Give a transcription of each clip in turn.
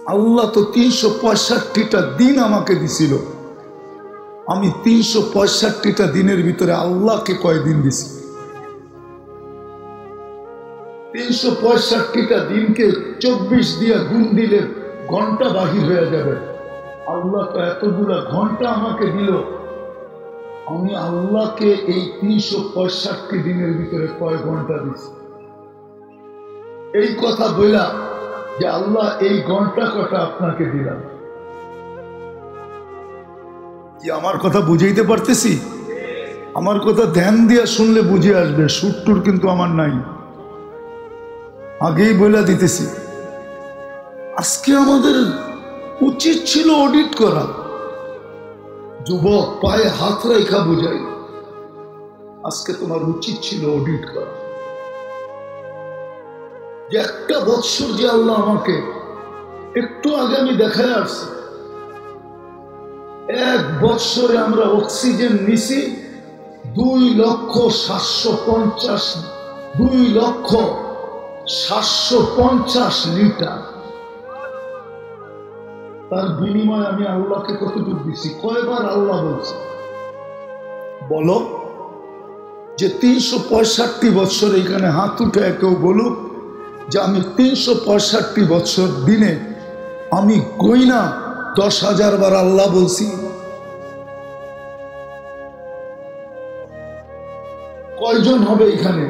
আল্লাহ তো 365টা দিন আমাকে দিছিল, আমি 365টা দিনের ভিতরে আল্লাহকে কয়দিন দিছি? 365টা দিনকে 24 দিয়ে গুণ দিলে ঘন্টা বাহির হয়ে যাবে। আল্লাহ তো এতগুলা ঘন্টা আমাকে দিল, আমি আল্লাহকে এই 365 দিনের ভিতরে কয় ঘন্টা দিছি? এই কথা বলা যে আল্লাহ এই ঘন্টা কটা আপনাকে দিলাম। কি আমার কথা বুঝাইতে পারতেছি? আমার কথা ধ্যান দিয়ে শুনলে বুঝে আসবে, সুরটুর কিন্তু আমার নাই, আগেই বলে দিতেছি। আজকে আমাদের উচিত ছিল অডিট করা। যুবক, পায়ে হাত রেখা বুঝাই, আজকে তোমার উচিত ছিল অডিট করা যে একটা বৎসর যে আল্লাহ আমাকে, একটু আগে আমি দেখায় আসছি, 1 বৎসরে আমরা অক্সিজেন নিছি 2,750 লিটার। তার বিনিময়ে আমি আল্লাহকে কতটুকু দিছি? কয়বার আল্লাহ বলছি বলো? যে 365 বছর, এখানে হাত উঠে কেউ বলুক যে আমি 365 বছর দিনে আমি কইনা 10,000 বার আল্লাহ বলছি। কয়জন হবে এখানে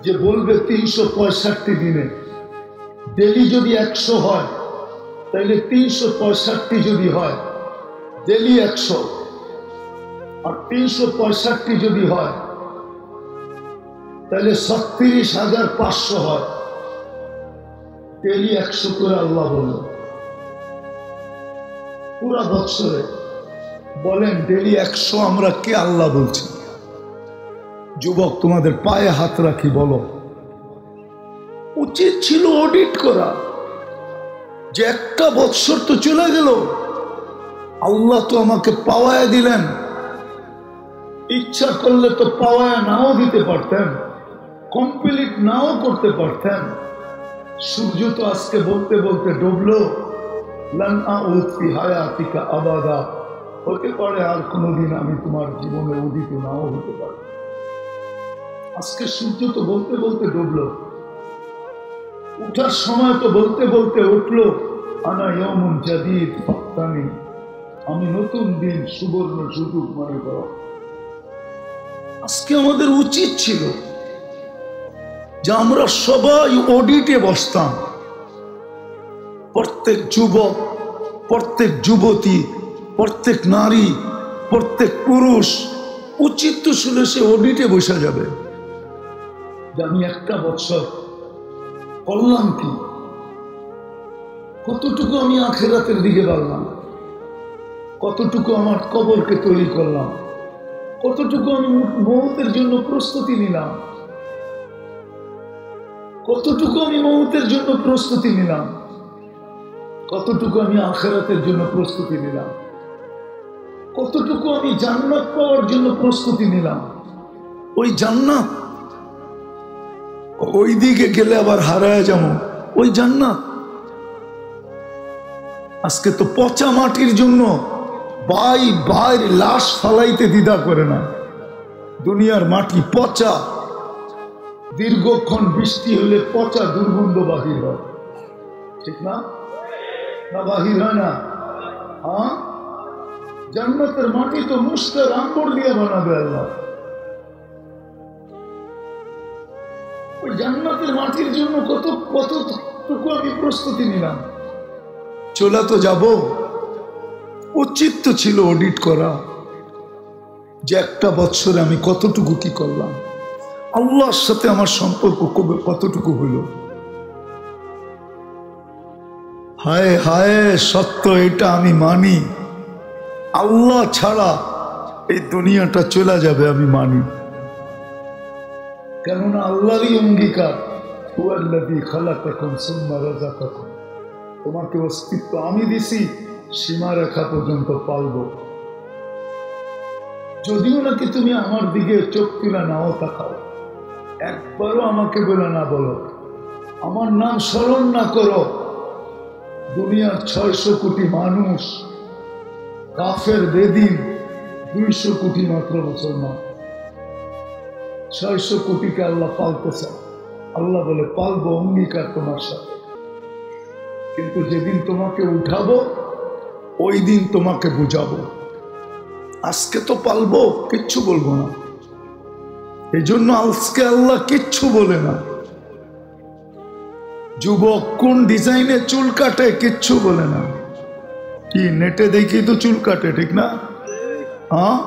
যে বলবে 365 দিনে? ডেলি যদি 100 হয় তাহলে 365 যদি হয় ডেলি 100, আর 365 যদি হয় তাহলে 36,500 হয়, ডেলি 100 করে আল্লাহ বলল। পুরা বৎসরে বলেন ডেলি 100 আমরা কে আল্লাহ বলছি? যুবক, তোমাদের পায়ে হাত রাখি, বলো। উচিত ছিল অডিট করা যে একটা বৎসর তো চলে গেল, আল্লাহ তো আমাকে পাওয়ায় দিলেন, ইচ্ছা করলে তো পাওয়ায় নাও দিতে পারতেন, কমপ্লিট নাও করতে পারতেন। সূর্য তো আজকে বলতে বলতে ডুবলো, লান আউদ ফি হায়াতিকা আবাদা, হতে পারে আর কোনোদিন আমি তোমার জীবনে উদিত নাও হতে পারে। আজকে সূর্য তো বলতে বলতে ডুবলো, উঠার সময় তো বলতে বলতে উঠলো, আনা ইয়াউমুন জাদীদ ফাক্তানি, আমি নতুন দিন, সুবর্ণ সুযোগ মনে করো। আজকে আমাদের উচিত ছিল যে আমরা সবাই অডিটে বসতাম। প্রত্যেক যুবক, প্রত্যেক যুবতী, প্রত্যেক নারী, প্রত্যেক পুরুষ উচিত তো ছিল সে অডিটে বসা যাবে যে আমি একটা বছর করলাম কি, কতটুকু আমি আখিরাতের দিকে বাড়লাম, কতটুকু আমার কবরকে তৈরি করলাম, কতটুকু আমি মৌতের জন্য প্রস্তুতি নিলাম, কতটুকু আমি মৌতের জন্য প্রস্তুতি নিলাম, কতটুকু আমি আখিরাতের জন্য প্রস্তুতি নিলাম, কতটুকু আমি জান্নাত পাওয়ার জন্য প্রস্তুতি নিলাম। ওই জান্নাত, ওই দিকে গেলে আবার হারায় যাবো ওই জান্নাত। আজকে তো পচা মাটির জন্য বাইরে লাশ ফালাইতে দ্বিধা করে না। দুনিয়ার মাটি পচা, দীর্ঘক্ষণ বৃষ্টি হলে পচা দুর্গন্ধ বাহির হয়, ঠিক না? না বাহির হয় না? হ্যাঁ, জান্নাতের মাটি তো মুস্তার আম্বর দিয়ে বানাবে আল্লাহ। ওই জান্নাতের মাটির জন্য কতটুকু আমি প্রস্তুতি নিলাম। চলে তো যাব, উচিত তো ছিল অডিট করা যে একটা বছরে আমি কতটুকু কি করলাম, আল্লাহর সাথে আমার সম্পর্ক কতটুকু হইল। হায় হায়, সত্য এটা আমি মানি, আল্লাহ ছাড়া এই দুনিয়াটা চলে যাবে আমি মানি। কেননা আল্লাহরই অঙ্গীকার, হুয়াল্লাযী খালাকাকুম সুম্মা রাযাকাকুম, তোমাকে অস্তিত্ব আমি দিছি, সীমারেখা পর্যন্ত পালব। যদিও নাকি তুমি আমার দিকে চোখ তুলে নাও তাকাও, একবারও আমাকে বলে না বলো, আমার নাম স্মরণ না করো, দুনিয়ার 600 কোটি মানুষ কাফের বেদিন, 200 কোটি মাত্র মুসলমান। 600 কোটিকে আল্লাহ পালতে চায়। আল্লাহ বলে পালবো, অঙ্গীকার তোমার সাথে, কিন্তু যেদিন তোমাকে উঠাবো ওই দিন তোমাকে বুঝাবো। আজকে তো পালবো, কিচ্ছু বলবো না। এই জন্য আজকে আল্লাহ কিচ্ছু বলে না। যুবক কোন ডিজাইনে চুল কাটে কিচ্ছু বলে না। কি নেটে দেখি তো চুল কাটে, ঠিক না? হ্যাঁ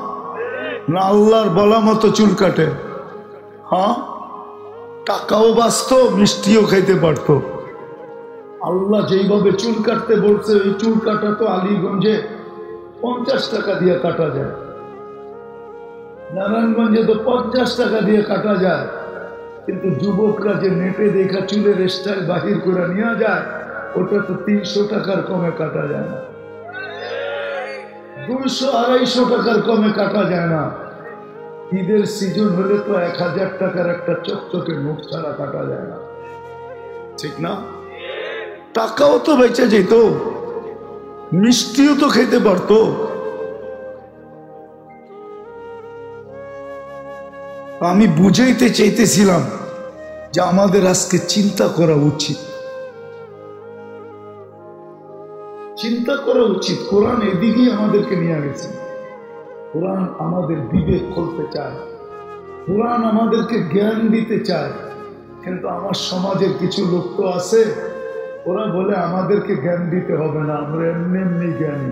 না, আল্লাহর বলা মতো চুল কাটে। হ্যাঁ, টাকাও বাঁচত, মিষ্টিও খাইতে পারত। আল্লাহ যেইভাবে চুল কাটতে বলছে, ওই চুল কাটা তো আলীগঞ্জে 50 টাকা দিয়ে কাটা যায়, নারায়ণগঞ্জে তো 50 টাকা দিয়ে কাটা যায়। কিন্তু যুবকরা যে নেটে দেখা চুলের স্টাইল বাহির করে নিয়ে যায়, ওটা তো 300 টাকার কমে কাটা যায় না, 200-250 টাকার কমে কাটা যায় না। ঈদের সিজন হলে তো 1000 টাকার একটা চকচকে নোট ছাড়া কাটা যায় না, ঠিক না? টাকাও তো বেঁচে যেত, মিষ্টিও তো খেতে পারতো। আমি বুঝাইতে চাইতেছিলাম যে আমাদের আজকে চিন্তা করা উচিত, চিন্তা করা উচিত। কোরআন এদিকেই আমাদেরকে নিয়ে গেছে। কোরআন আমাদের বিবেক খুলতে চায়, কোরআন আমাদেরকে জ্ঞান দিতে চায়। কিন্তু আমার সমাজের কিছু লোক তো আছে, ওরা বলে আমাদেরকে জ্ঞান দিতে হবে না, আমরা এমনি এমনি জ্ঞানী।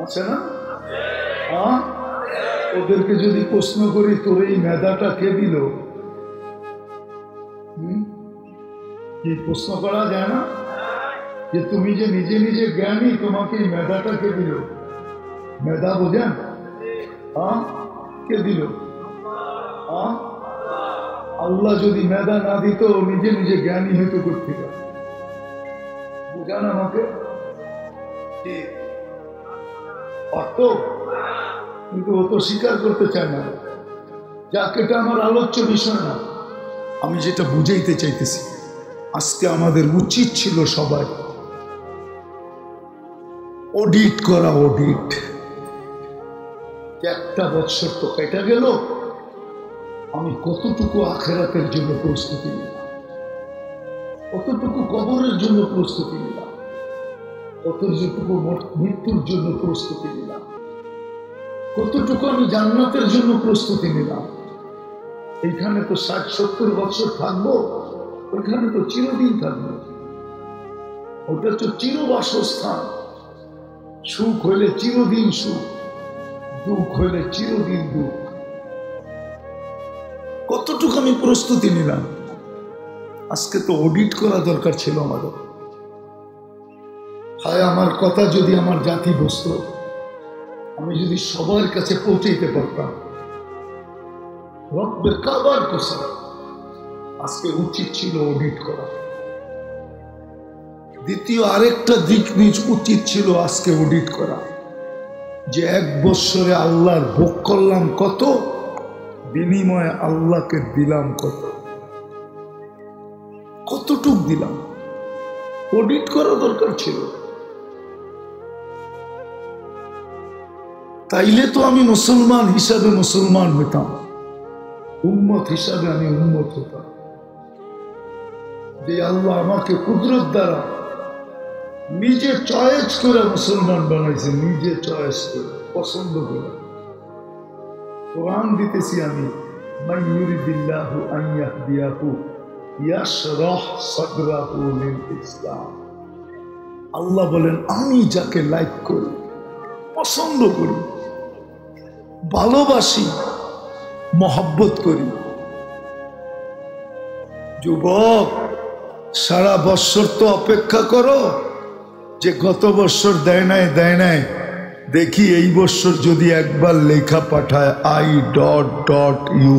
আছে না? হ্যাঁ, ওদেরকে যদি প্রশ্ন করি তোর এই মেধাটা কে দিল, কি প্রশ্ন করা যায় না যে তুমি যে নিজে নিজে জ্ঞানী, তোমাকে এই মেধাটা কে দিল? মেধা বোঝেন? হ্যাঁ, কে দিল? হ্যাঁ, আল্লাহ যদি মেধা না দিত, নিজে নিজে জ্ঞানী হইতো করতে বুঝান আমাকে। অর্থ কিন্তু ও তো স্বীকার করতে চায় না। যাক, এটা আমার আলোচ্য বিষয় না। আমি যেটা বুঝাইতে চাইতেছি, আজকে আমাদের উচিত ছিল সবাই অডিট করা। অডিট, একটা বছর তো কেটে গেল, আমি কতটুকু আখেরাতের জন্য প্রস্তুতি নিলাম, কতটুকু কবরের জন্য প্রস্তুতি নিলাম, কতটুকু মৃত্যুর জন্য প্রস্তুতি নিলাম, কতটুকু আমি জান্নাতের জন্য প্রস্তুতি নিলাম। এইখানে তো 60-70 বছর থাকবো, ওইখানে তো চিরদিন থাকবো। ওটা তো চিরবাসস্থান। সুখ হইলে চিরদিন সুখ, দুঃখ হইলে চিরদিন দুঃখ। কতটুকু আমি প্রস্তুতি নিলাম? আজকে তো অডিট করা দরকার ছিল আমাদের। হায়, আমার কথা যদি আমার জাতি বুঝত, আমি যদি সবার কাছে পৌঁছাইতে পারতাম, রব্বে কাবার কসম, আজকে উচিত ছিল অডিট করা। দ্বিতীয় আরেকটা দিক উচিত ছিল আজকে অডিট করা, যে 1 বৎসরে আল্লাহর ভোগ করলাম কত, বিনিময়ে আল্লাহকে দিলাম কত, কতটুক দিলাম। অডিট করা দরকার ছিল। তাইলে তো আমি মুসলমান হিসাবে মুসলমান হইতাম, উম্মত হিসাবে আমি উম্মত হতাম। যে আল্লাহ আমাকে কুদরত দ্বারা নিজে চয়েস করে মুসলমান বানাইছে, নিজে চয়েস করে, পছন্দ করে। কোরআন দিতেছি আমি, মান ইউরিদিল্লাহু আন ইয়াহদিয়াহু ইয়াশরাহ সাদরাহু লিল ইসলাম। আল্লাহ বলেন, আমি যাকে লাইক করি, পছন্দ করি, ভালোবাসি, মহব্বত করি। যুবক, সারা বৎসর তো অপেক্ষা করো যে গত বৎসর দেয় নাই, দেখি এই বৎসর যদি একবার লেখা পাঠায় I.U,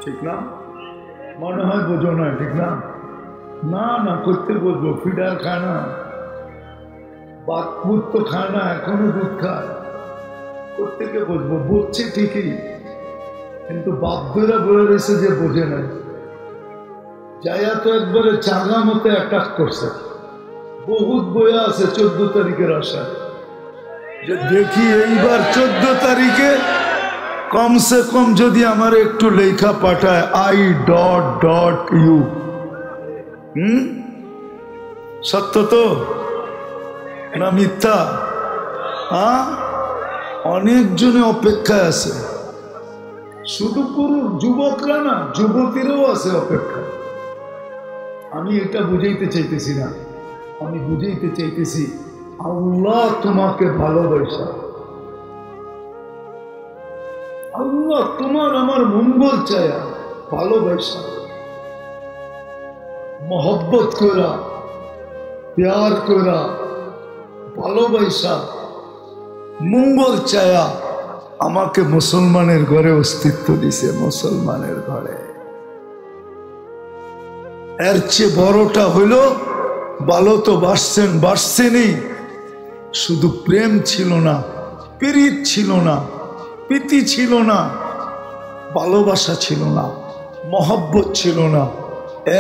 ঠিক না? মনে হয় বোঝো না, ঠিক না? না না, করতে বলবো। ফিডার খায় না, দুধ তো খায় না, এখনো দুধ খায়। প্রত্যেকে বুঝবো, বুঝছে ঠিকই, কিন্তু বাধ্যরা বলে রয়েছে যে বোঝে না। যাইয়া তো একবারে চাঙা মতো অ্যাটাক করছে। বহুত বইয়া আছে 14 তারিখের আশায়, যে দেখি এইবার 14 তারিখে কমসে কম যদি আমার একটু লেখা পাঠায় I.U। সত্য তো না মিথ্যা? অনেকজনে অপেক্ষায় আছে, শুধু পুরুষ যুবকরা না, যুবতীরাও আছে অপেক্ষা। আমি এটা বুঝাইতে চাইতেছি না, আমি বুঝাইতে চাইতেছি আল্লাহ তোমাকে ভালোবাসা, আল্লাহ তোমার আমার মঙ্গল চায়া ভালোবাসা, মোহব্বত করা, প্যার করা, ভালোবাসা, মঙ্গল চায়া আমাকে মুসলমানের ঘরে অস্তিত্ব দিছে। মুসলমানের ঘরে এর চেয়ে বড়টা হইল, ভালো তো বাসছেনই, শুধু প্রেম ছিল না, প্রীতি ছিল না, প্রীতি ছিল না, ভালোবাসা ছিল না, মহব্বত ছিল না,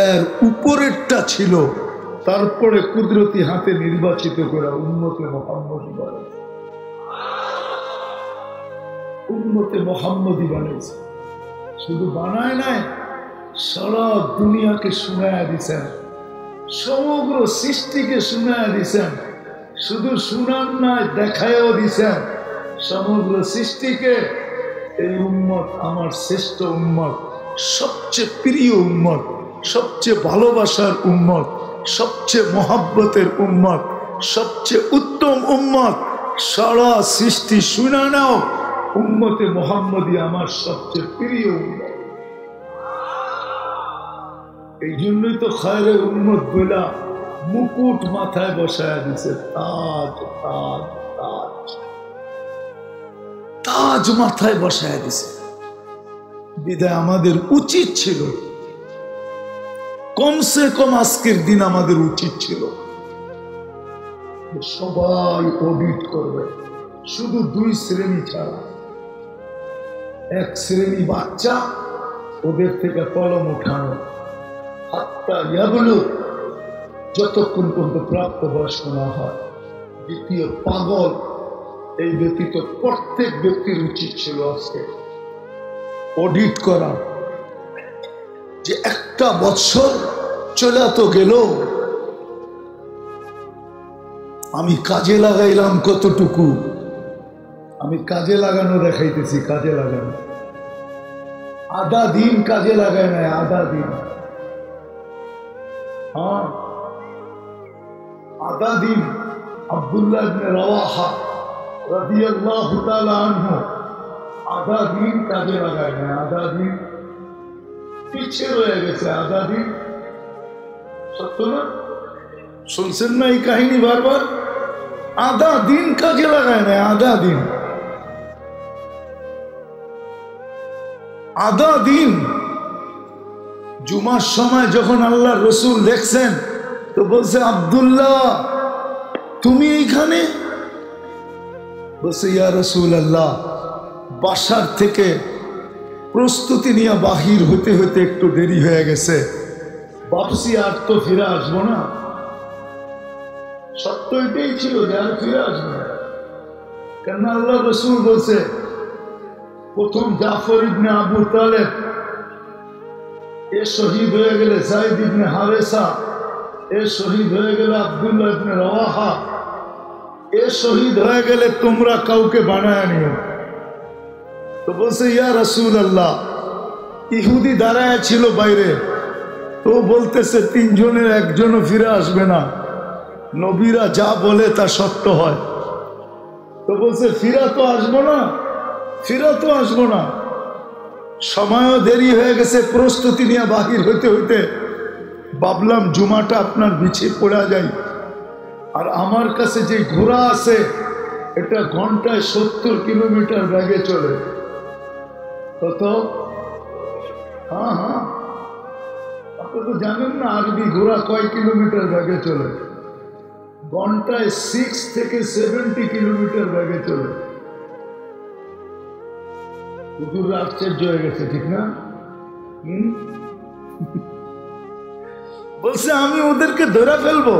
এর উপরেরটা ছিল। তারপরে কুদরতি হাতে নির্বাচিত করা উম্মতে মুহাম্মদী বানাইছে, উম্মতে মুহাম্মদী বানাইছে। শুধু বানায় নাই, সারা দুনিয়াকে শুনায়া দিছেন, সমগ্র সৃষ্টিকে শুনায়া দিছেন। শুধু শুনান নাই, দেখায়ও দিছেন সমগ্র সৃষ্টিকে, এই উম্মত আমার শ্রেষ্ঠ উম্মত, সবচেয়ে প্রিয় উম্মত, সবচেয়ে ভালোবাসার উম্মত, সবচেয়ে মহব্বতের উম্মত, সবচেয়ে উত্তম উম্মত। সারা সৃষ্টি শুনা নাও, উম্মতে মুহাম্মদী আমার সবচেয়ে প্রিয় উম্মত। এই জন্যই তো খায়রে উম্মত বলা মুকুট মাথায় বসায় দিছে, তাজ তাজ তাজ, তাজ মাথায় বসায় দিছে। বিদায় আমাদের উচিত ছিল, কমসে কম আজকের দিন আমাদের উচিত ছিল সবাই অডিট করবে, শুধু 2 শ্রেণী ছাড়া। এক শ্রেণী বাচ্চা, ওদের থেকে কলম উঠানো, হাতটা ইয়াবলু, যতক্ষণ পর্যন্ত প্রাপ্ত বয়স্ক না হয়। দ্বিতীয় পাগল। এই ব্যতীত প্রত্যেক ব্যক্তির উচিত ছিল আজকে অডিট করা, যে একটা বছর চলে তো গেল, আমি কাজে লাগাইলাম কতটুকু। আমি কাজে লাগানো দেখাইতেছি, কাজে লাগানো। আধা দিন কাজে লাগায় নাই, আধা দিন। হ্যাঁ, আধা দিন। আব্দুল্লাহ ইবনে রাওয়াহা রাদিয়াল্লাহু তাআলা আনহু আধা দিন কাজে লাগায় নাই, আধা দিন পিছিয়ে রয়ে গেছে, আধা দিন। সত্য না? শুনছেন না এই কাহিনী বারবার? আধা দিন কাজে লাগায় নাই, আধা দিন, আধা দিন। জুমার সময় যখন আল্লাহ রসুল দেখছেন, তো বলছে, আব্দুল্লাহ তুমি এইখানে? বলছে, ইয়া রাসূল আল্লাহ, বাসার থেকে প্রস্তুতি নিয়ে বাহির হতে হতে একটু দেরি হয়ে গেছে, ভাবছি আর তো ফিরে আসবো না। সত্য এটাই ছিল যে আর ফিরে আসবো না, কেন আল্লাহ রসুল বলছে, প্রথম জাফর ইবনে আবু তালেব এ শহীদ হয়ে গেলে, যায়েদ ইবনে হারেসা এ শহীদ হয়ে গেলে, আব্দুল্লাহ ইবনে রাওয়াহা এ শহীদ হয়ে গেলে, তোমরা কাউকে বানায় নিও। তো বলছে, ইয়া রাসূল আল্লাহ, ইহুদি দাঁড়ায় ছিল বাইরে, তো বলতেছে 3 জনের একজনও ফিরে আসবে না, নবীরা যা বলে তা সত্য হয়। তো বলছে, ফিরা তো আসবো না, ফিরা তো আসবো না। সময়ও দেরি হয়ে গেছে, প্রস্তুতি নিয়ে বাহির হইতে হইতে ভাবলাম জুমাটা আপনার বিছিয়ে পড়া যায়। আর আমার কাছে যে ঘোড়া আছে, এটা ঘন্টায় 70 কিলোমিটার বেগে চলে। কত? হ্যাঁ হ্যাঁ, আপনি তো জানেন না আরবি ঘোড়া কয় কিলোমিটার বেগে চলে? ঘন্টায় 6 থেকে 70 কিলোমিটার বেগে চলে। হুজুর আশ্চর্য হয়ে গেছে, ঠিক না? বলছে আমি ওদেরকে ধরে ফেলবো।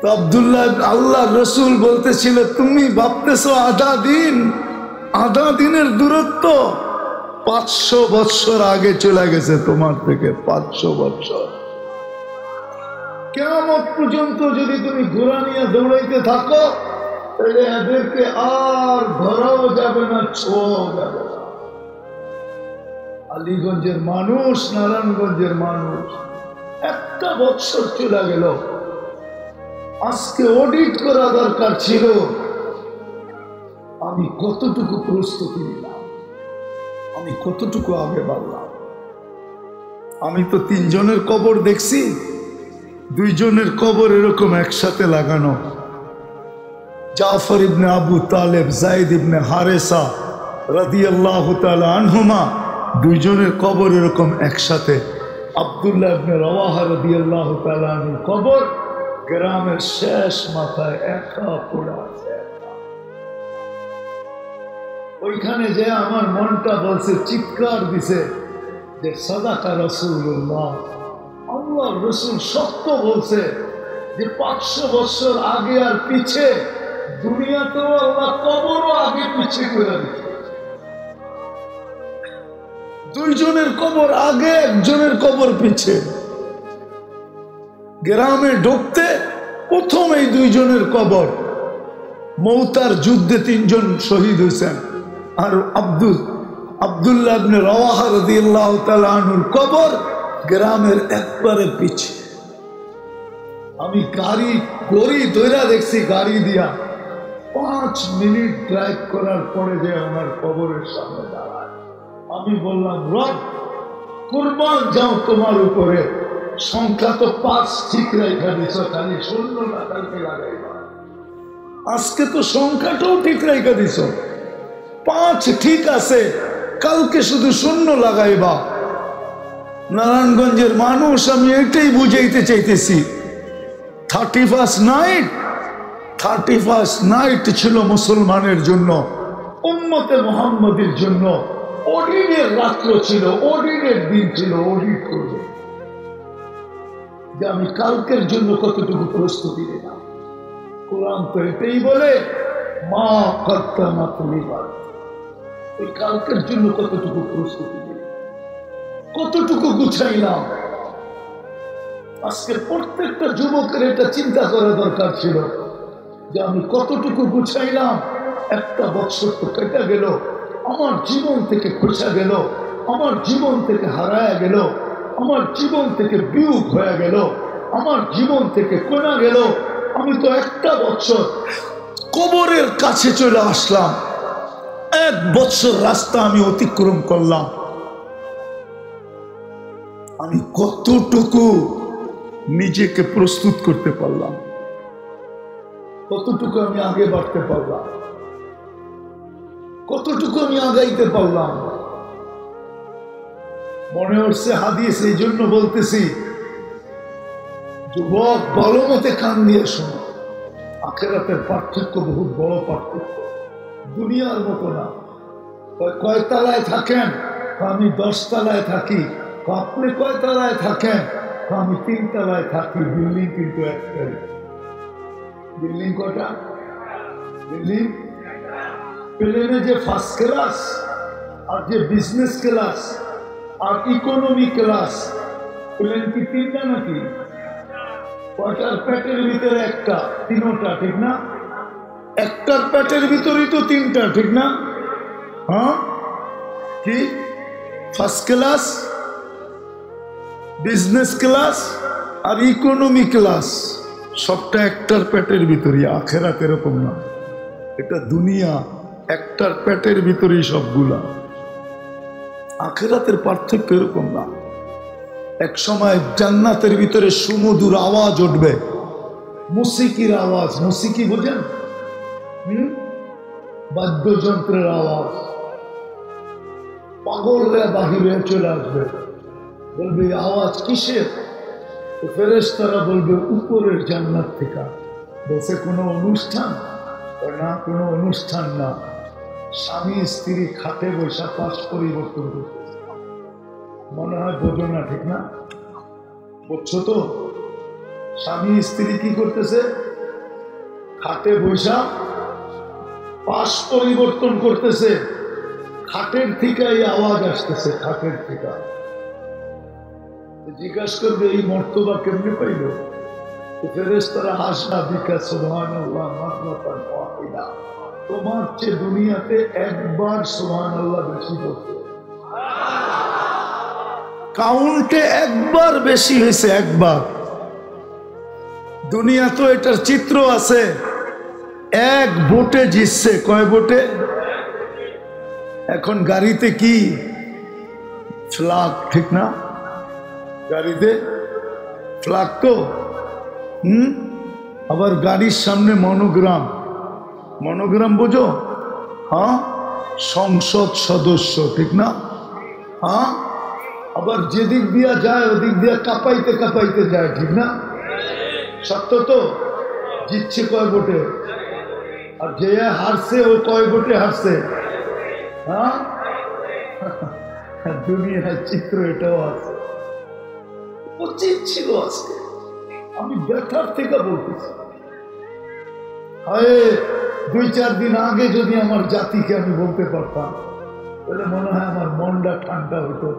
তো আব্দুল্লাহ, আল্লাহ রসুল বলতেছিল তুমি ভাবতেছো আধা দিনের দূরত্ব 500 বৎসর আগে চলে গেছে তোমার থেকে। 500 বৎসর। কিয়ামত পর্যন্ত যদি তুমি ঘোড়া নিয়ে দৌড়াইতে থাকো তাহলে এদেরকে আর ধরাও যাবে না, ছোঁয়াও যাবে না। আলীগঞ্জের মানুষ, নারায়ণগঞ্জের মানুষ, 1 বৎসর চলে গেল। আজকে অডিট করা দরকার ছিল আমি কতটুকু প্রস্তুতি নিলাম, আমি কতটুকু আগে বাড়লাম। আমি তো 3 জনের কবর দেখছি, 2 জনের কবর এরকম একসাথে লাগানো। জাফর ইবনে আবু তালেব, যায়েদ ইবনে হারেসা রাদিয়াল্লাহু তাআলা আনহুমা, 2 জনের কবর এরকম একসাথে। আব্দুল্লাহ ইবনে রাওয়াহা রাদিয়াল্লাহু তাআলা আনহুর কবর গ্রামের শেষ মাথায় একা পড়ে আছে। ওইখানে যে আমার মনটা বলছে, চিৎকার দিছে যে সাদাকা রাসূলুল্লাহ, আল্লাহ রসুল সত্য বলছে যে 500 বছর আগে আর পিছে দুনিয়াতেও আল্লাহ কবরও আগে পিছে করে দিচ্ছে। 2 জনের কবর আগে, 1 জনের কবর পিছে। গ্রামে ঢুকতে প্রথম এই 2 জনের কবর। মৌতার যুদ্ধে 3 জন শহীদ হয়েছেন। আর আব্দুল্লাহ ইবনে রাওয়াহা রাদিয়াল্লাহু তাআলা আনহুর কবর গ্রামের একবারে পিছে। আমি গাড়ি দৌড়া দেখছি, গাড়ি দিয়া 5 মিনিট ড্রাইভ করার পরে যে আমার কবরের সামনে দাঁড়ায়। আমি বললাম, রব কুরবান যাও তোমার উপরে, সংখ্যা তো 5 ঠিক রেখা দিছ, খালি 0 না কালকে লাগাইবা। আজকে তো সংখ্যাটাও ঠিক রেখা দিছ, 5 ঠিক আছে, কালকে শুধু 0 লাগাইবা। নারায়ণগঞ্জের মানুষ, আমি এটাই বুঝাইতে চাইতেছি। 31st নাইট ছিল মুসলমানের জন্য, উম্মতে মুহাম্মদের জন্য অডিটের রাত্র ছিল, অডিটের দিন ছিল। অডিট করবে যে আমি কালকের জন্য কতটুকু প্রস্তুতি নিলাম। কোরআন তো এটাই বলে, মা কদ্দামাত লিগাদ। ওই কালকের জন্য কতটুকু প্রস্তুতি নিলাম, কতটুকু গুছাইলাম। আজকে প্রত্যেকটা যুবকের এটা চিন্তা করা দরকার ছিল যে আমি কতটুকু গুছাইলাম। 1 বছর তো কেটে গেল, আমার জীবন থেকে খোঁচা গেল, আমার জীবন থেকে হারায় গেল, আমার জীবন থেকে বিয়োগ হয়ে গেল, আমার জীবন থেকে কোনা গেল। আমি তো 1 বছর কবরের কাছে চলে আসলাম, 1 বছর রাস্তা আমি অতিক্রম করলাম। আমি কতটুকু নিজেকে প্রস্তুত করতে পারলাম, কতটুকু আমি আগে বাড়তে পারলাম, কতটুকু আমি আগাইতে পারলাম। মনে হচ্ছে হাদিস, এই জন্য বলতেছি যুবক ভালো মতে কান দিয়ে শোনো। আখিরাতের পার্থক্য বহুত বড় পার্থক্য, দুনিয়ার মতো না। কয় তলায় থাকেন? আমি 10 তলায় থাকি। আপনি কয় তলায় থাকেন? আমি 3 তলায় থাকি। বিল্ডিং কিন্তু একটাই। বিল্ডিং কটা? বিল্ডিং প্লেনে যে 1st ক্লাস আর যে বিজনেস ক্লাস আর ইকোনমি ক্লাস, প্লেন কি 3টা নাকি? কয়টার পেটের ভিতরে একটা? 3টা, ঠিক না? একটার পেটের ভিতরেই তো 3টা, ঠিক না? হ্যাঁ, কি 1st ক্লাস, বিজনেস ক্লাস আর ইকোনমি ক্লাস, সবটা একটার পেটের ভিতরে। আখিরাত এরকম না, এটা দুনিয়া, একটার পেটের ভিতরেই সবগুলা। আখিরাতের পার্থক্য এরকম না। এক সময় জান্নাতের ভিতরে সুমধুর আওয়াজ উঠবে, মুসিকির আওয়াজ। মুসিকি বোঝেন? বাদ্যযন্ত্রের আওয়াজ। পাগলরা বাহিরে চলে আসবে, বলবে আওয়াজ কিসের? ফেরেশতারা বলবে উপরের জান্নাত থেকে। বসে কোনো অনুষ্ঠান? না, কোনো অনুষ্ঠান না। স্বামী স্ত্রী খাটে বৈশা পাশ পরিবর্তন করতে। মনে হয় বোঝো না, ঠিক না? বুঝছো তো? স্বামী স্ত্রী কি করতেছে? খাটে বৈশা পাশ পরিবর্তন করতেছে, খাটের থেকে এই আওয়াজ আসতেছে, খাটের থেকে। জিজ্ঞাসা করবে এই মর্তবা কেমনে পাইল? ফেরেশতারা হাসনা বিকা সুবহানাল্লাহ মাররাতান ওয়াহিদা, তোমার চেয়ে দুনিয়াতে একবার সুবহানাল্লাহ বেশি বলতে, কাউন্টে একবার বেশি হয়েছে, একবার। দুনিয়া তো এটার চিত্র আছে, এক ভোটে জিতছে। কয় ভোটে? এখন গাড়িতে কি ফ্ল্যাগ, ঠিক না? গাড়িতে ফ্ল্যাগ তো আবার গাড়ির সামনে মনোগ্রাম। মনোগ্রাম বোঝো? হ্যাঁ, সংসদ সদস্য, ঠিক না? হ্যাঁ, আবার যেদিক দিয়া যায় ওদিক দিয়া কাঁপাইতে কাঁপাইতে যায়, ঠিক না? সত্য তো? জিতছে কয় ভোটে? আর যে হারছে ও কয় ভোটে হারছে? হ্যাঁ, দুনিয়ার চিত্র এটাও আছে। উচিত ছিল আজকে, আমি ব্যথার থেকে বলতেছি, হয় 2-4 দিন আগে যদি আমার জাতিকে আমি বলতে পারতাম তাহলে মনে হয় আমার মনটা ঠান্ডা হতো।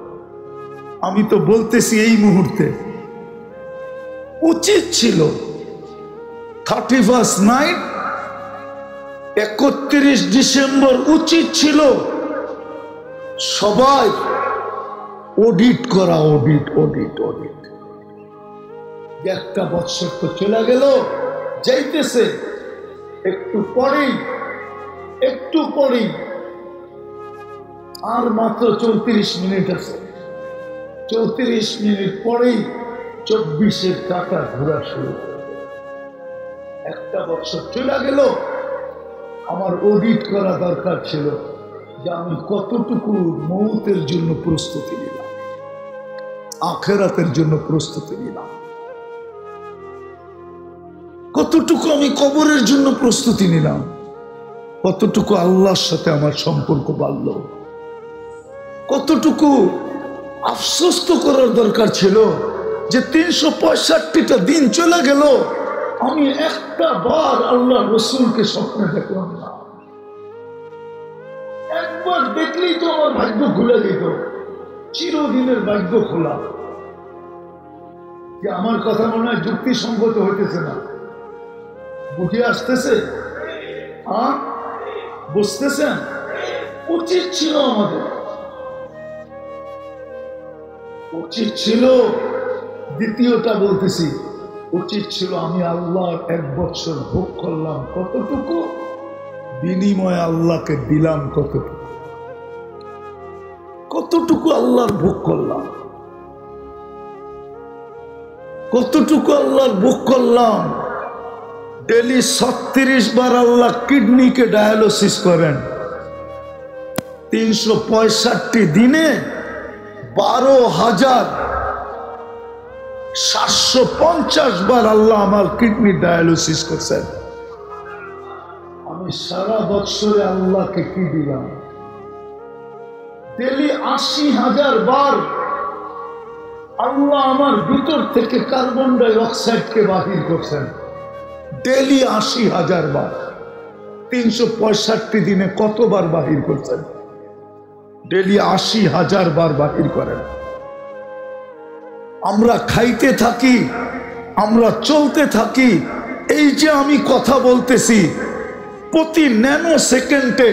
আমি তো বলতেছি এই মুহূর্তে উচিত ছিল 31st নাইট 31 ডিসেম্বর উচিত ছিল সবাই অডিট করা, অডিট অডিট অডিট। একটা বছর তো চলে গেল, যাইতেছে, একটু পরেই আর মাত্র 34 মিনিট আছে। 34 মিনিট পরেই 24-এর কাঁটা ঘোরা শুরু করে। একটা বছর চলে গেল, আমার অডিট করা দরকার ছিল যে আমি কতটুকু মৌতের জন্য প্রস্তুতি নিলাম, আখিরাতের জন্য প্রস্তুতি নিলাম, কতটুকু আমি কবরের জন্য প্রস্তুতি নিলাম, কতটুকু আল্লাহর সাথে আমার সম্পর্ক বাড়ল, কতটুকু আফসোস তো করার দরকার ছিল যে 365টা দিন চলে গেল, আমি একটা বার আল্লাহ রসুলকে স্বপ্নে দেখলাম না। একবার দেখলেই তো আমার ভাগ্য খুলে যেত, চিরদিনের ভাগ্য খোলা। যে আমার কথা মনে হয় যুক্তিসঙ্গত হইতেছে না, বুঝে আসতেছে? হ্যাঁ, বুঝতেছেন? উচিত ছিল আমাদের, উচিত ছিল। দ্বিতীয়টা বলতেছি, উচিত ছিল আমি আল্লাহর 1 বছর ভোগ করলাম কতটুকু, বিনিময়ে আল্লাহকে দিলাম কতটুকু, কতটুকু আল্লাহর ভোগ করলাম, কতটুকু আল্লাহর ভোগ করলাম। ডেলি 36 বার আল্লাহ কিডনিকে ডায়ালিসিস করেন, 365 দিনে 12,750 বার আল্লাহ আমার কিডনি ডায়ালিসিস করছেন। আমি সারা বছরে আল্লাহকে কি দিলাম? ডেলি 80,000 বার আল্লাহ আমার ভিতর থেকে কার্বন ডাই অক্সাইডকে বাহির করছেন। ডেলি 80,000 বার, 365 দিনে কতবার বাহির করছেন? ডেলি 80,000 বার বাহির করেন। আমরা খাইতে থাকি, আমরা চলতে থাকি, এই যে আমি কথা বলতেছি, প্রতি ন্যানো সেকেন্ডে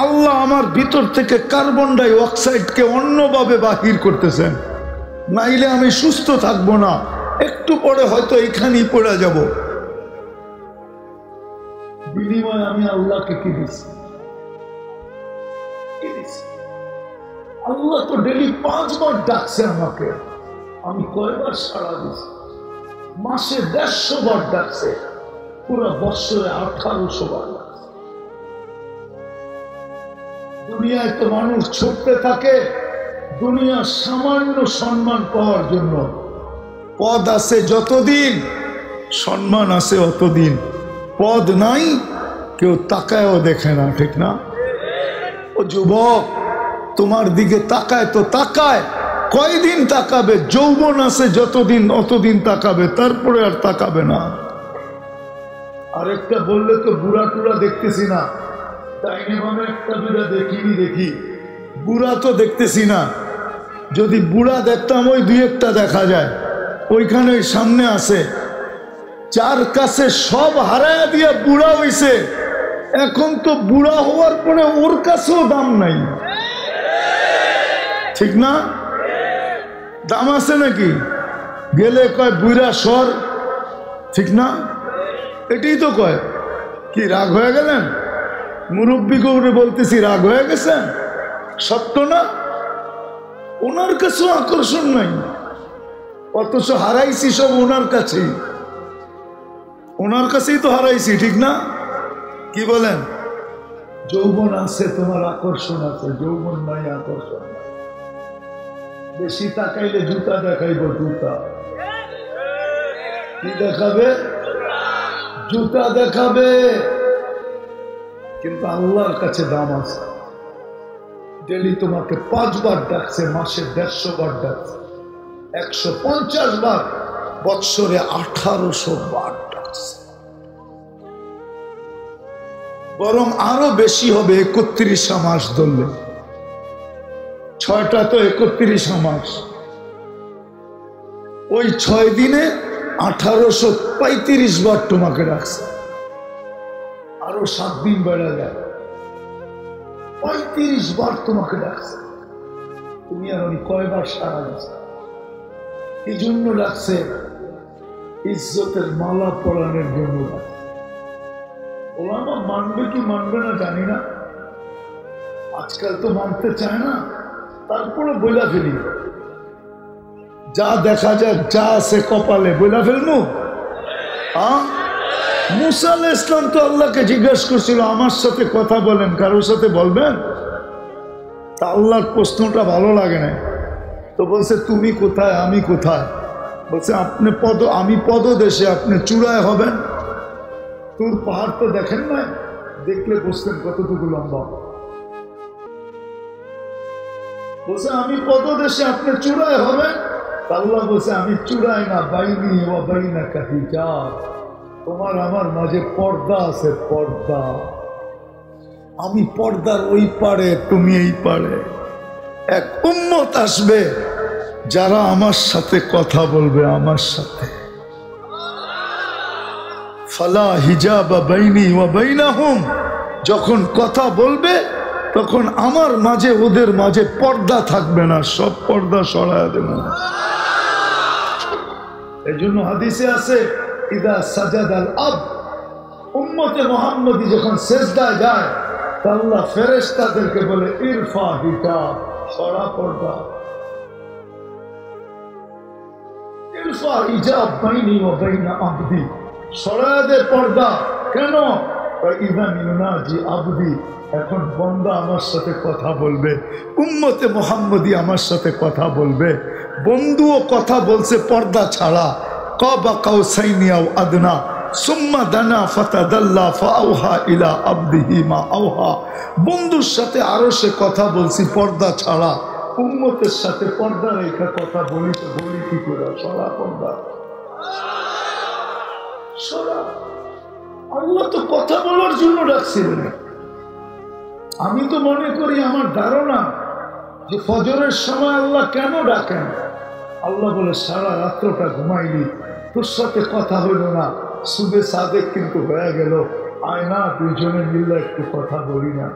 আল্লাহ আমার ভিতর থেকে কার্বন ডাই অক্সাইডকে অন্যভাবে বাহির করতেছেন, নাইলে আমি সুস্থ থাকবো না, একটু পরে হয়তো এখানেই পড়ে যাব। বিনিময়ে আমি আল্লাহকে কি দিচ্ছি? আল্লাহ তো ডেলি 5 বার ডাকছে আমাকে, আমি কয়বার সাড়া দিচ্ছি? মাসে 150 বার ডাকছে, পুরো বছরে 1800 বার ডাকছে। দুনিয়ায় তো মানুষ ছুটতে থাকে দুনিয়ার সামান্য সম্মান পাওয়ার জন্য। পদ আছে যতদিন, সম্মান আছে অতদিন। পদ নাই, কেউ তাকায়ও দেখে না, ঠিক না? ও যুবক, তোমার দিকে তাকায় তো তাকায়, কয়দিন তাকাবে? যৌবন আছে যতদিন অতদিন তাকাবে, তারপরে আর তাকাবে না। আরেকটা বললে তো বুড়া টুরা দেখতেছি না, তাই মানে একটা দুটা দেখিনি, দেখি বুড়া তো দেখতেছি না। যদি বুড়া দেখতাম ওই দুই একটা দেখা যায়, ওইখানে সামনে আছে, যার কাছে সব হারায়া দিয়া বুড়া হইছে, এখন তো বুড়া হওয়ার পরে ওর কাছেও দাম নাই, ঠিক না? দাম আছে নাকি? গেলে কয় বুড়া সর, ঠিক না? এটাই তো কয়। কি রাগ হয়ে গেলেন? মুরব্বী গৌরে বলতেছি, রাগ হয়ে গেছেন? সত্য না? ওনার কাছেও আকর্ষণ নাই, অথচ হারাইছি সব ওনার কাছেই। ওনার কাছেই তো হারাইছি, ঠিক না? কি বলেন? যৌবন আছে, তোমার আকর্ষণ আছে, যৌবন নাই, আকর্ষণ নাই। বেশি তাকাইলে জুতা দেখাইব, জুতা কি দেখাবে? জুতা দেখাবে। কিন্তু আল্লাহর কাছে দাম আছে। ডেলি তোমাকে 5 বার ডাকছে, মাসে 150 বার ডাকছে, 150 বার, বৎসরে 1800 বার ডাকছে। বরং আরো বেশি হবে 31 মাস ধরলে, 6টা তো 31 মাস, ওই 6 দিনে 1835 বার তোমাকে ডাকছে। আরো 7 দিন বেড়া যায়, 35 বার তোমাকে ডাকছে। তুমি আর আমি কয়বার সারা গেছে? এই জন্য ডাকছে, ইজ্জতের মালা পরানোর জন্য ডাকছে। ওলামা মানবে কি মানবে না জানি না, আজকাল তো মানতে চায় না, তারপরে বইলা ফেলি, যা দেখা যায়, যা আছে কপালে বইলা ফেলবো। মুসা আলাইহিস সালাম তো আল্লাহকে জিজ্ঞাসা করছিল, আমার সাথে কথা বলেন, কারোর সাথে বলবেন? তা আল্লাহর প্রশ্নটা ভালো লাগে না, তো বলছে তুমি কোথায়, আমি কোথায়? বলছে আপনি আমি পদদেশে, আপনি চূড়ায় হবেন। তোর পাহাড় তো দেখেন না, দেখলে বুঝতেন কতটুকু লম্বা। বলছে আমি পদদেশে, আপনি চূড়ায় হবেন। আল্লাহ বলছে আমি চূড়ায় না, বাইনি ওয়া বাইনাকা হিজাব, তোমার আমার মাঝে পর্দা আছে, পর্দা। আমি পর্দার ওই পারে, তুমি এই পারে। এক উম্মত আসবে যারা আমার সাথে কথা বলবে, আমার সাথে। ফালা হিজাবা বাইনি ওয়া বাইনাহুম, যখন কথা বলবে তখন আমার মাঝে ওদের মাঝে পর্দা থাকবে না, সব পর্দা সরায়া দেব। এই জন্য হাদিসে আছে, ইদা সাজাদাল আবদ, উম্মতে মুহাম্মদী যখন সেজদায় যায়, আল্লাহ ফেরেশতাদেরকে বলে ইরফা হিজাব, সরা পর্দা, ইরফা হিজাব বাইনি ওয়া বাইনা আবদি, সরায়া দে পর্দা। কেন? ইদা ইউনাজি আবদি, এখন বান্দা আমার সাথে কথা বলবে, উম্মতে মুহাম্মদী আমার সাথে কথা বলবে। বন্ধুও কথা বলছে পর্দা ছাড়া, কাবা কাউসাইনি আও আদনা সুম্মা দানা ফাতাদাল্লা ফাআওহা ইলা আবদিহি মা আওহা। বন্ধুর সাথে আরো সে কথা বলছি পর্দা ছাড়া, উম্মতের সাথে পর্দা রেখা কথা বলি, তো বলি কি করে? সরা পর্দা, সরা। আল্লাহ তো কথা বলার জন্য ডাকছিলেন। আমি তো মনে করি, আমার ধারণা যে ফজরের সময় আল্লাহ কেন ডাকেন? আল্লাহ বলে সারা রাত্রটা ঘুমাইলি, তোর সাথে কথা হইল না, সুবে সাদেক কিন্তু হয়ে গেল, আয় না দুইজনে মিললে একটু কথা বলি না।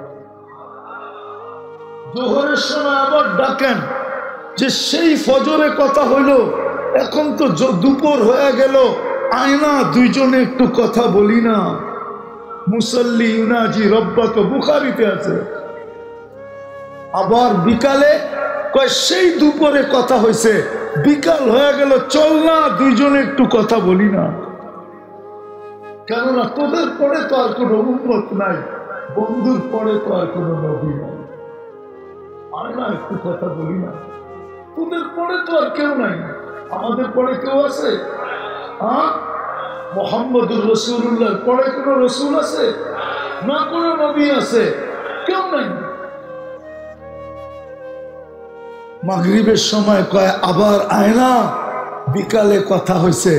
জোহরের সময় আবার ডাকেন, যে সেই ফজরে কথা হইল, এখন তো দুপুর হয়ে গেল, আয় না দুইজনে একটু কথা বলি না। মুসল্লি ইউনাজি রব্বাক, বুখারীতে আছে। আবার বিকালে কয় সেই দুপুরে কথা হয়েছে, বিকাল হয়ে গেল, চল না দুইজনে একটু কথা বলি না। কেননা তোদের পরে তো আর কোনো উম্মত নাই, বন্ধুর পরে তো আর কোনো নবী নাই, আয় না একটু কথা বলি না। তোদের পরে তো আর কেউ নাই, আমাদের পরে কেউ আছে? মুহাম্মদুর রাসূলুল্লাহর পরে কোনো রসুল আছে? না কোনো নবী আছে? কেউ নাই। মাগরিবের সময় কয় আবার আয়না, বিকালে কথা হয়েছে,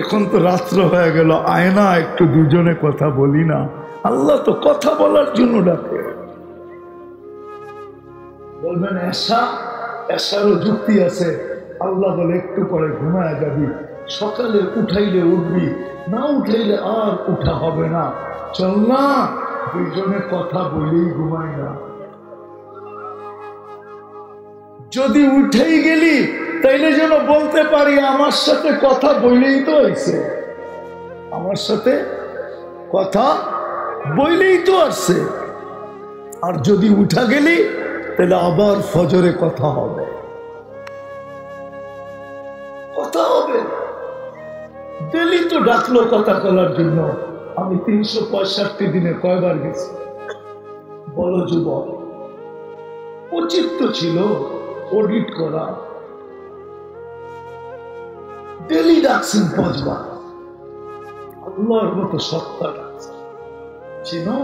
এখন তো রাত্র হয়ে গেল, আয়না একটু দুজনে কথা বলি না। আল্লাহ তো কথা বলার জন্য ডাকে। বলবেন এসারও যুক্তি আছে। আল্লাহ বলে একটু পরে ঘুমায় যাবি, সকালে উঠাইলে উঠবি, না উঠাইলে আর উঠা হবে না, চল না দুইজনে কথা বলেই ঘুমাই না। যদি উঠেই গেলি তাইলে যেন বলতে পারি আমার সাথে কথা বলেই তো হয়েছে, আমার সাথে কথা বলেই তো আসছে। আর যদি উঠা গেলি তাহলে আবার ফজরে কথা হবে, কথা হবে। ডেলি তো ডাকলো কথা বলার জন্য। আমি 365 দিনে কয়বার গেছি বলো যুবক? উচিত তো ছিল অডিট করা। ডেলি ডাকছেন 5 বার, আল্লাহর মতো সত্তা ডাকছেন। চিনো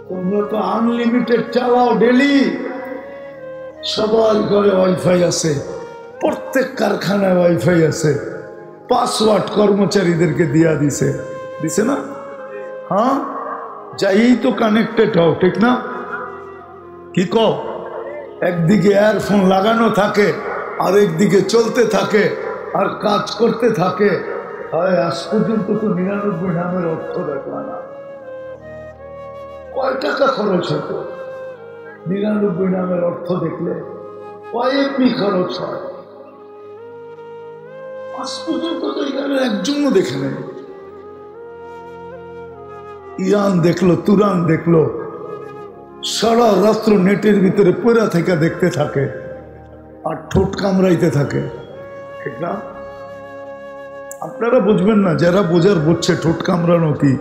তোমরা তো আনলিমিটেড চালাও ডেলি, সবার ঘরে ওয়াইফাই আছে, প্রত্যেক কারখানায় ওয়াইফাই আছে, পাসওয়ার্ড কর্মচারীদেরকে দিয়া দিছে না? হ্যাঁ, যাই তো কানেক্টেড হও, ঠিক না? কি কও? একদিকে ইয়ারফোন লাগানো থাকে, আর একদিকে চলতে থাকে আর কাজ করতে থাকে। হয় আজ পর্যন্ত তো 99 নামের অর্থ দেখলাম না। কয় টাকা খরচ হতো 99 নামের অর্থ দেখলে? কয় এমনি খরচ হয়? আজ পর্যন্ত তো এখানে একজনও দেখে নেই। ইরান দেখলো, তুরান দেখলো, সারা রাত্র নেটের ভিতরে পড়া থেকে দেখতে থাকে আর ঠোঁট কামড়াইতে থাকে, ঠিক না? আপনারা বুঝবেন না, যারা বোঝার বুঝছে ঠোঁট কামড়ানো কি।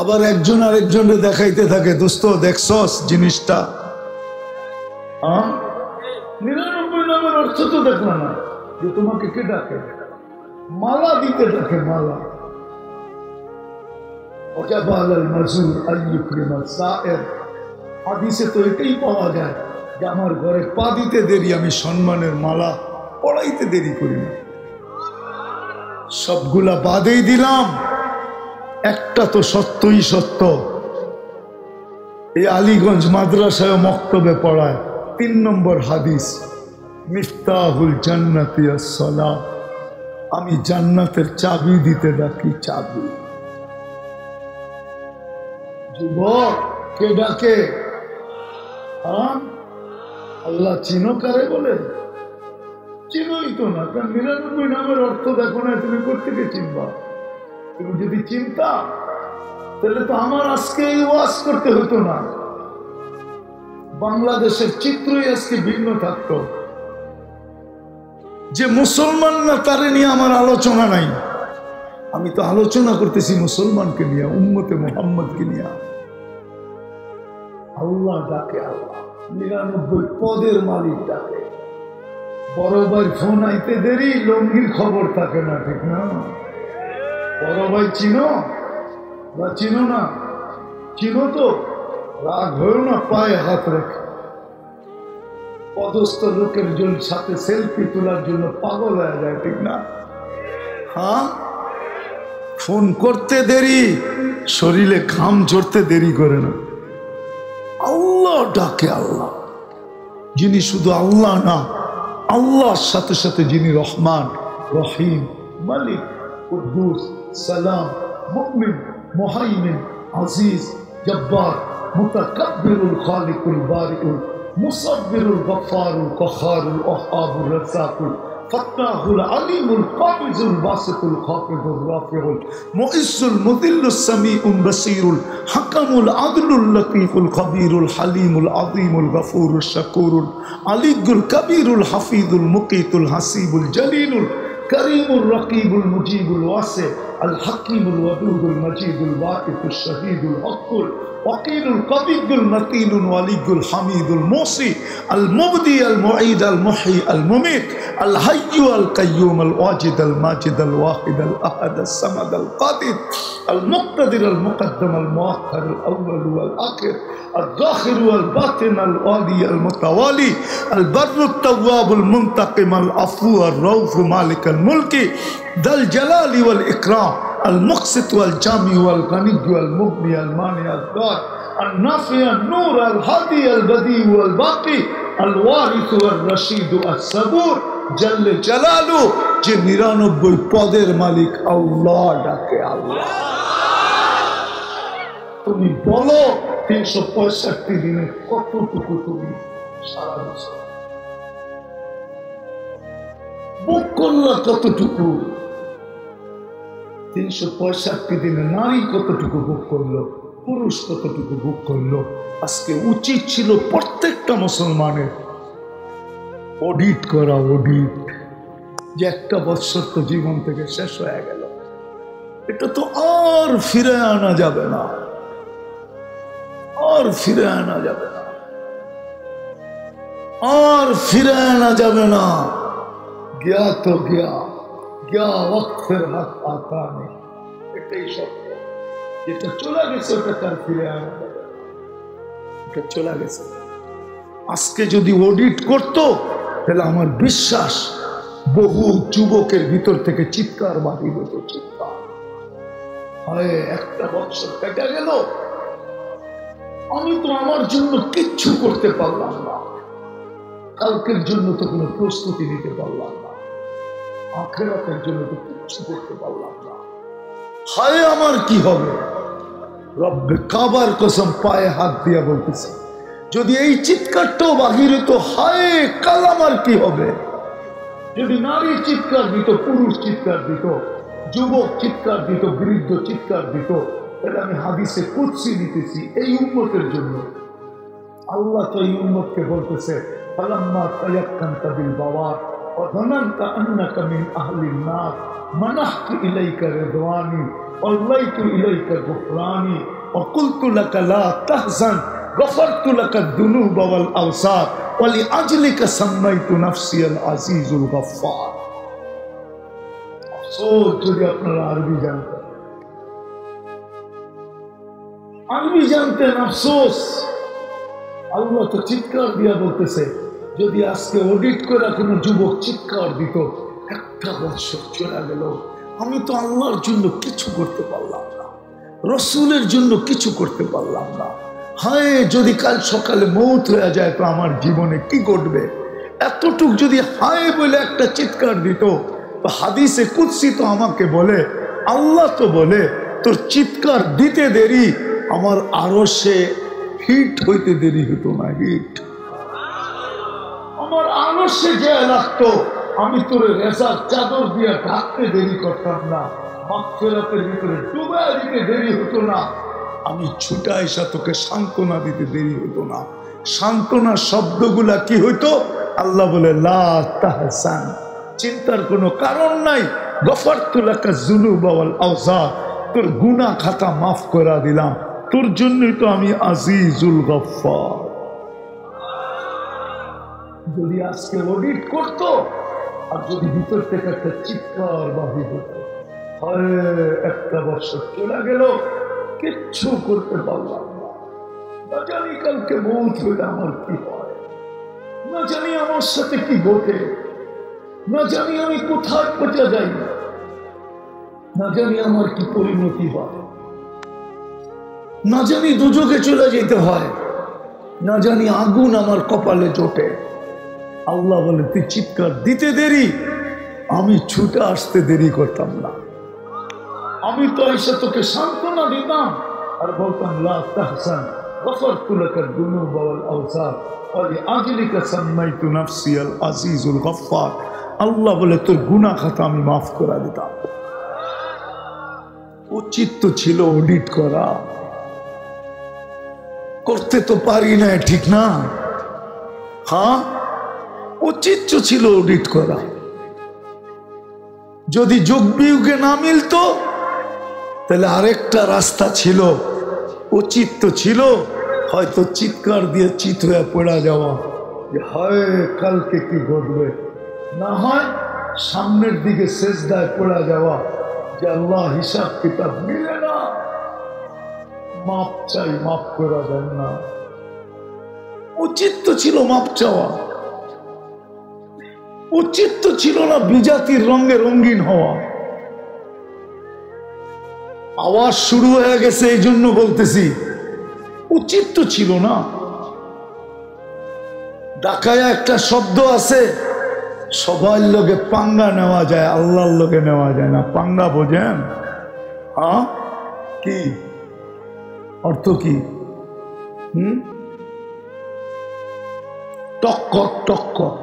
আবার একজন আরেকজনে দেখাইতে থাকে, দোস্ত দেখছস জিনিসটা? 99 নামের অর্থ তো দেখলো না যে তোমাকে কে ডাকে, মালা দিতে ডাকে, মালা। হাদিসে তো এটাই পাওয়া যায় যে আমার ঘরে পা দিতে দেরি, আমি সম্মানের মালা পড়াইতে দেরি করি না। সবগুলা বাদেই দিলাম, একটা তো সত্যই সত্য। এই আলীগঞ্জ মাদ্রাসায় মক্তবে পড়ায় 3 নম্বর হাদিস, মিফতাহুল জান্নাতি আস-সালাত, আমি জান্নাতের চাবি দিতে ডাকি, চাবি। যুবক কে ডাকে? আল্লাহ চিনো কারে বলে? চিনোই তো না, কারণ 99 নামের অর্থ দেখো না, তুমি কোথেকে চিনবা? তুমি যদি চিন্তা তাহলে তো আমার আজকে এই ওয়াজ করতে হতো না, বাংলাদেশের চিত্রই আজকে ভিন্ন থাকতো। যে মুসলমান না তারে নিয়ে আমার আলোচনা নাই, আমি তো আলোচনা করতেছি মুসলমানকে নিয়ে, উম্মতে মুহাম্মদকে নিয়ে। আল্লাহ ডাকে, আল্লাহ 99 পদের মালিক ডাকে। বড় ভাই ফোন আইতে দেরি, লঙ্গির খবর থাকে না, ঠিক না? বড় ভাই চিনো বা চিনো না? চিনো তো, রাগ হয়েও না, পায়ে হাত রেখে পদস্থ লোকের জন্য সাথে সেলফি তোলার জন্য পাগল হয়ে যায়, ঠিক না? হ্যাঁ, ফোন করতে দেরি, শরীরে ঘাম ঝরতে দেরি করে না। আল্লাহ ডাকে, আল্লাহ যিনি শুধু আল্লাহ না, আল্লাহর সাথে সাথে যিনি রহমান, রহিম, মালিক, কুদ্দুস, সালাম, মুমিন, মুহাইমিন, আজিজ, জব্বার, মুতাকাব্বিরুল খালিকুল বারিউল মুসাব্বিরুল গফফারুল কহারুল ওয়াহাবুর রাজ্জাকুল ফাত্তাহুল আলিমুল কাবিজুল বাসিতুল খাফিদুর রাফিউল মুইজ্জুল মুদিল্লুস সামিউল বাসীরুল হাকামুল আদলুল লতীফুল খবীরুল হালিমুল আযীমুল গফুরুশ শাকুরুল আলিয়ুল কবীরুল হাফিজুল মুকীতুল হাসিবুল জলিলুল করিমুর রকিবুল মুজিবুল ওয়াসি আল হাকিমুল ওয়াদুদুল মজিদুল ওয়াকিফুশ শহীদুল হকুল الوكيل القبيض المتين الولي الحميد الموصي المبدي المعيد المحيي المميت الحي القيوم الواجد الماجد الواحد الأحد الصمد القادر المقتدر المقدم المؤخر الأول والآخر الظاهر والباطن الوالي المتوالي البر التواب المنتقم العفو الرؤوف مالك الملك ذا الجلال والإكرام المقسط والجامع والغني والمغني المانع الضار النافع النور الهادي البديع والباقي الوارث والرشيد الصبور جل جلاله যে 99 পদের মালিক আল্লাহ ডাকে আল্লাহ। তুমি বলো 365 দিনে কতটুকু তুমি সারা বছর ভোগ করলা, কতটুকু 365 দিনে নারী কতটুকু ভোগ করলো, পুরুষ কতটুকু ভোগ করলো। আজকে উচিত ছিল প্রত্যেকটা মুসলমানের অডিট করা, অডিট, যে একটা বছর তো জীবন থেকে শেষ হয়ে গেল, এটা তো আর ফিরে আনা যাবে না, আর ফিরে আনা যাবে না, আর ফিরে আনা যাবে না। গিয়া তো গিয়া, গিয়া ওয়াক্ত ফির হাত আতা নেই, এটাই সত্য। যেটা চলে গেছে ওটা তার ফিরে আনা যাবে না, এটা চলে গেছে। আজকে যদি অডিট করতো তাহলে আমার বিশ্বাস বহু যুবকের ভিতর থেকে চিৎকার বাহির হতো, চিৎকার। হয় একটা বছর কেটে গেল, আমি তো আমার জন্য কিচ্ছু করতে পারলাম না, কালকের জন্য তো কোনো প্রস্তুতি নিতে পারলাম না, আখিরাতের জন্য তো কিচ্ছু করতে পারলাম না, হায় আমার কি হবে। রব্বে কাবার কসম পায়ে হাত দিয়া বলতেছে, যদি এই চিৎকারটাও বাহির হতো, হায় কাল আমার কি হবে। যদি নারী চিৎকার দিত, পুরুষ চিৎকার দিত, যুবক চিৎকার দিত, বৃদ্ধ চিৎকার দিত, তাহলে আমি হাদিসে কুদসি নিতেছি এই উম্মতের জন্য। আল্লাহ তো এই উম্মতকে বলতেছে, ফালাম্মা তায়াক্কানতা বিল বাওয়ার ওয়া যানানতা আন্নাকা মিন আহলিন নার মানাহতু ইলাইকা রিদওয়ানি ওয়াল্লাইতু ইলাইকা গুফরানি ওয়া কুলতু লাকা লা তাহজান গফারতু লাকা যুনুবা ওয়াল আওসার ওয়া লিআজলিকা সাম্মাইতু নাফসি আল আজিজুল গফফার। আফসোস যদি আপনারা আরবি জানতেন, আরবি জানতেন, আফসোস। আল্লাহ তো চিৎকার দিয়া বলতেছে, যদি আজকে অডিট করে কোনো যুবক চিৎকার দিত, একটা বছর চলে গেল, আমি তো আল্লাহর জন্য কিছু করতে পারলাম না, রসুলের জন্য কিছু করতে পারলাম না, হায় যদি কাল সকালে মৌত হয়ে যায় তো আমার জীবনে কি ঘটবে। এতটুক যদি হায় বলে একটা চিৎকার দিত, তো হাদিসে কুদসি তো আমাকে বলে, আল্লাহ তো বলে, তোর চিৎকার দিতে দেরি আমার আরশে হিট হইতে দেরি হতো না, হিট আমার আরশে যে লাগতো, আমি তোর রেজার চাদর দিয়ে ঢাকতে দেরি করতাম না, মাগফিরাতের ভিতরে ডুবা দিতে দেরি হতো না, আমি ছুটা এসে তোকে সান্ত্বনা দিতে দেরি হতো না। সান্ত্বনা শব্দগুলা কি হইতো? আল্লাহ বলে লা তাহজান, চিন্তার কোনো কারণ নাই, গফারতু লাকা যুনুবা ওয়াল আওজার, তোর গুনাহ খাতা মাফ করে দিলাম, তোর জন্যই তো আমি আজিজুল গফফার। যদি আজকে অডিট করতো আর যদি ভিতর থেকে একটা চিৎকার বাহির হতো, হয় একটা বছর চলে গেল, কিচ্ছু করতে পারলাম না, না জানি কালকে মৌত হইলে আমার কি হয়, না জানি আমার সাথে কি ঘটে, না জানি আমি কোথায় পচে যাই, না জানি আমার কি পরিণতি হয়, না জানি দুজকে চলে যেতে হয়, না জানি আগুন আমার কপালে জোটে। আল্লাহ বলে তুই চিৎকার দিতে দেরি, আমি ছুটে আসতে দেরি করতাম না, আমি তো এসে তোকে সান্ত্বনা দিতাম আর বলতাম লা তাহজান গফারতু লাকা যুনুবা ওয়াল আওসার ওয়া লিআজলিকা সাম্মাইতু নাফসি আল আজিজুল গফফার। আল্লাহ বলে তোর গুনাহ খাতা আমি মাফ করে দিতাম। উচিত তো ছিল অডিট করা, করতে তো পারি না, ঠিক না? হ্যাঁ, উচিত ছিল অডিট করা। যদি যোগ বিয়োগে না মিলতো তাহলে আরেকটা রাস্তা ছিল, উচিত তো ছিল হয়তো চিৎকার দিয়ে চিত হয়ে পড়া যাওয়া যে হায় কালকে কি ঘটবে, না হয় সামনের দিকে সেজদায় পড়া যাওয়া যে আল্লাহ হিসাব কিতাব মিলে না, মাপ চাই, মাপ করা যায় না। উচিত তো ছিল মাপ চাওয়া, উচিত তো ছিল না বিজাতির রঙে রঙিন হওয়া। আওয়াজ শুরু হয়ে গেছে এই জন্য বলতেছি, উচিত তো ছিল না। ঢাকায় একটা শব্দ আছে, সবার লোকে পাঙ্গা নেওয়া যায়, আল্লাহর লোকে নেওয়া যায় না। পাঙ্গা বোঝেন? হ্যাঁ, কি অর্থ? কি? টক্কর, টক্কর।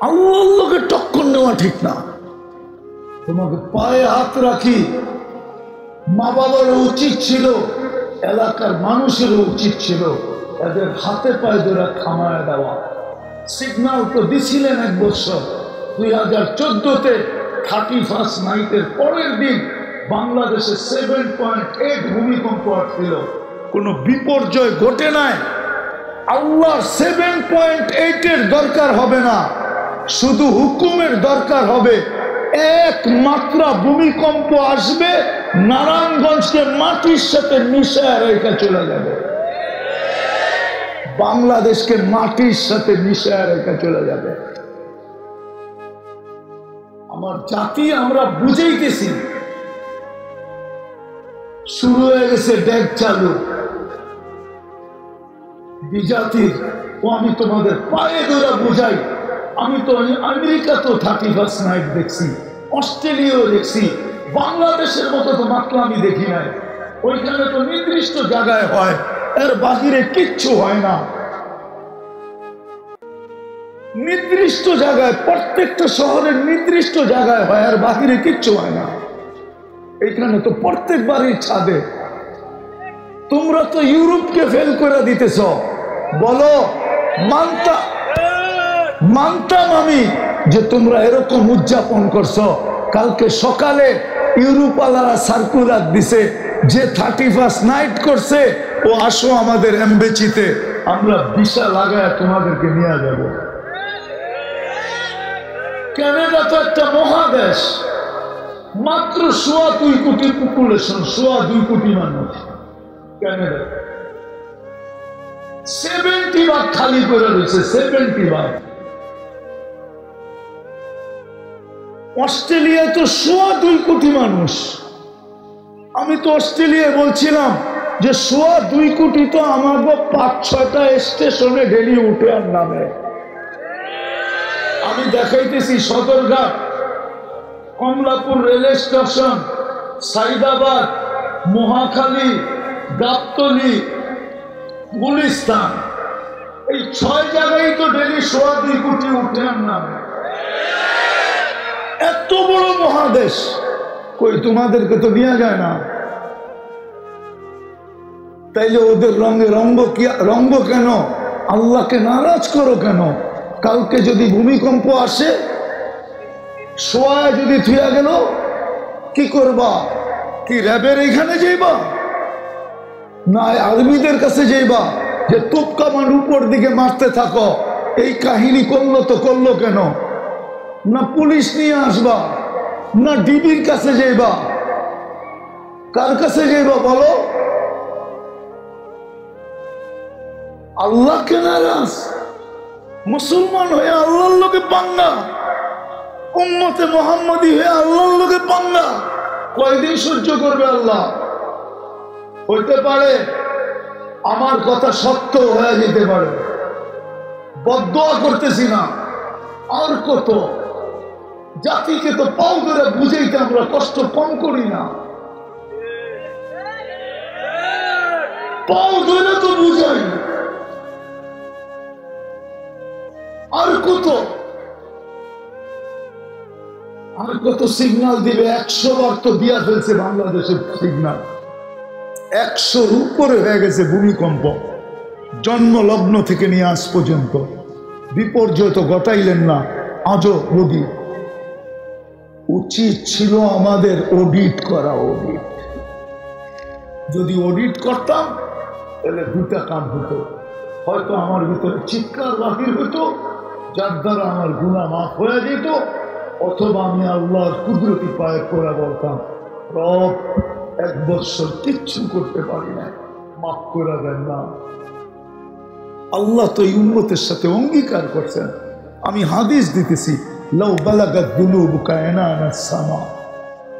আল্লাহর লোকে টক্কর নেওয়া ঠিক না। তোমাকে পায়ে হাত রাখি, মা বাবারও উচিত ছিল, এলাকার মানুষেরও উচিত ছিল এদের হাতে পায়ে ধরে থামায় দেওয়া। সিগন্যাল তো দিছিলেন এক বছর 2014-তে 31st নাইটের পরের দিন বাংলাদেশে 7.8 ভূমিকম্প আসছিল, কোনো বিপর্যয় ঘটে নাই। আল্লাহর 7.8-এর দরকার হবে না, শুধু হুকুমের দরকার হবে। এক মাত্রা ভূমিকম্প আসবে, নারায়ণগঞ্জকে মাটির সাথে মিশায় রেখে চলে যাবে, বাংলাদেশকে মাটির সাথে মিশায় রেখে চলে যাবে। আমার জাতি আমরা বুঝাইতেছি, শুরু হয়ে গেছে ড্যাগ চালু বিজাতির। ও আমি তোমাদের পায়ে ধরে বুঝাই, আমি তো আমেরিকা তো 31st নাইট দেখছি, অস্ট্রেলিয়াও দেখছি, বাংলাদেশের মতো তো মাত্র আমি দেখি নাই। ওইখানে তো নির্দিষ্ট জায়গায় হয়, এর বাহিরে কিচ্ছু হয় না। নির্দিষ্ট জায়গায়, প্রত্যেকটা শহরের নির্দিষ্ট জায়গায় হয়, আর বাহিরে কিচ্ছু হয় না। এখানে তো প্রত্যেক বাড়ির ছাদে। তোমরা তো ইউরোপকে ফেল করে দিতেছ। বলো, মানতাম আমি যে তোমরা এরকম উদযাপন করছো। কালকে সকালে ইউরোপালারা সার্কুলার দিছে যে 31st নাইট করছে ও আসো আমাদের এমবেচিতে, আমরা ভিসা লাগায় তোমাদেরকে নিয়ে যাব। কানাডা তো একটা মহাদেশ, মাত্র 2.25 কোটি পপুলেশন, 2.25 কোটি মানুষ। কানাডা 70 ভাগ খালি করে রয়েছে, 70 ভাগ। অস্ট্রেলিয়ায় তো 2.25 কোটি মানুষ। আমি তো অস্ট্রেলিয়ায় বলছিলাম যে 2.25 কোটি তো আমাকে 5-6টা স্টেশনে ডেলি উঠে আর নামে। আমি দেখাইতেছি সদরঘাট, কমলাপুর রেল স্টেশন, সাইদাবাদ, মহাখালী, গাবতলী, গুলিস্তান, এই 6 জায়গায় তো ডেলি 2.25 কোটি উঠে আর নামে। এত বড় মহাদেশ, কই তোমাদেরকে তো নেওয়া যায় না। তাইলে ওদের রঙে রঙ্গ কেন? আল্লাহকে নারাজ করো কেন? কালকে যদি ভূমিকম্প আসে, সোয়ায় যদি থুয়া গেল, কি করবা? কি র্যাবের এখানে যাইবা, না আর্মিদের কাছে যাইবা যে তোপ কামান উপর দিকে মারতে থাকো? এই কাহিনী করলো তো করলো কেন? না পুলিশ নিয়ে আসবা, না ডিবির কাছে যাইবা? কার কাছে যাইবা বলো? আল্লাহকে নারাজ, মুসলমান হয়ে আল্লাহর লোকে পাঙ্গা, উম্মতে মুহাম্মাদি হয়ে আল্লাহর লোকে পাঙ্গা। কয়দিন সহ্য করবে আল্লাহ? হইতে পারে আমার কথা সত্য হয়ে যেতে পারে, বদদোয়া করতেছি না। আর কত জাতিকে তো পাও ধরে বুঝাইতে আমরা কষ্ট কম করি না, পাও ধরে তো বুঝাই। আর কত সিগন্যাল দিবে? 100 বার তো দিয়া ফেলছে বাংলাদেশের সিগন্যাল, 100-র উপরে হয়ে গেছে ভূমিকম্প। জন্ম লগ্ন থেকে নিয়ে আজ পর্যন্ত বিপর্যয় তো ঘটাইলেন না আজও। মোদি উচিত ছিল আমাদের অডিট করা, অডিট। যদি অডিট করতাম তাহলে দুটা কাম হতো, হয়তো আমার ভিতরে চিৎকার বাহির হতো যার দ্বারা আমার গুনাহ মাফ হয়ে যেত, অথবা আমি আল্লাহর কুদরতি পায়ে পড়ে বলতাম, রব 1 বছর কিচ্ছু করতে পারি না, মাফ করে দেন না। আল্লাহ তো এই উম্মতের সাথে অঙ্গীকার করছেন, আমি হাদিস দিতেছি, লাউ বালাগাত যুনুবুকা আনানাস সামা,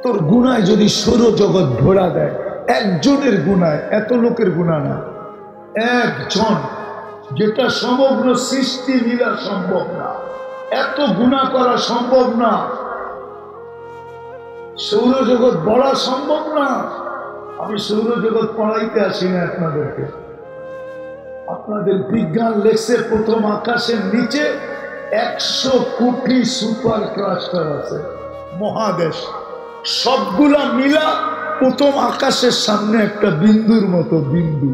তোর গুনায় যদি সৌরজগৎ ভরা দেয়, একজনের গুনায়, এত লোকের গুনাহ না, একজন, যেটা সমগ্র সৃষ্টি মিলা সম্ভব না, এত গুনাহ করা সম্ভব না, সৌরজগৎ বড়া সম্ভব না। আমি সৌরজগৎ পড়াইতে আসি না আপনাদেরকে, আপনাদের বিজ্ঞান লেখছে প্রথম আকাশের নিচে 100 কোটি সুপার ক্লাস্টার আছে, মহাদেশ, সবগুলা মিলা প্রথম আকাশের সামনে একটা বিন্দুর মতো বিন্দু।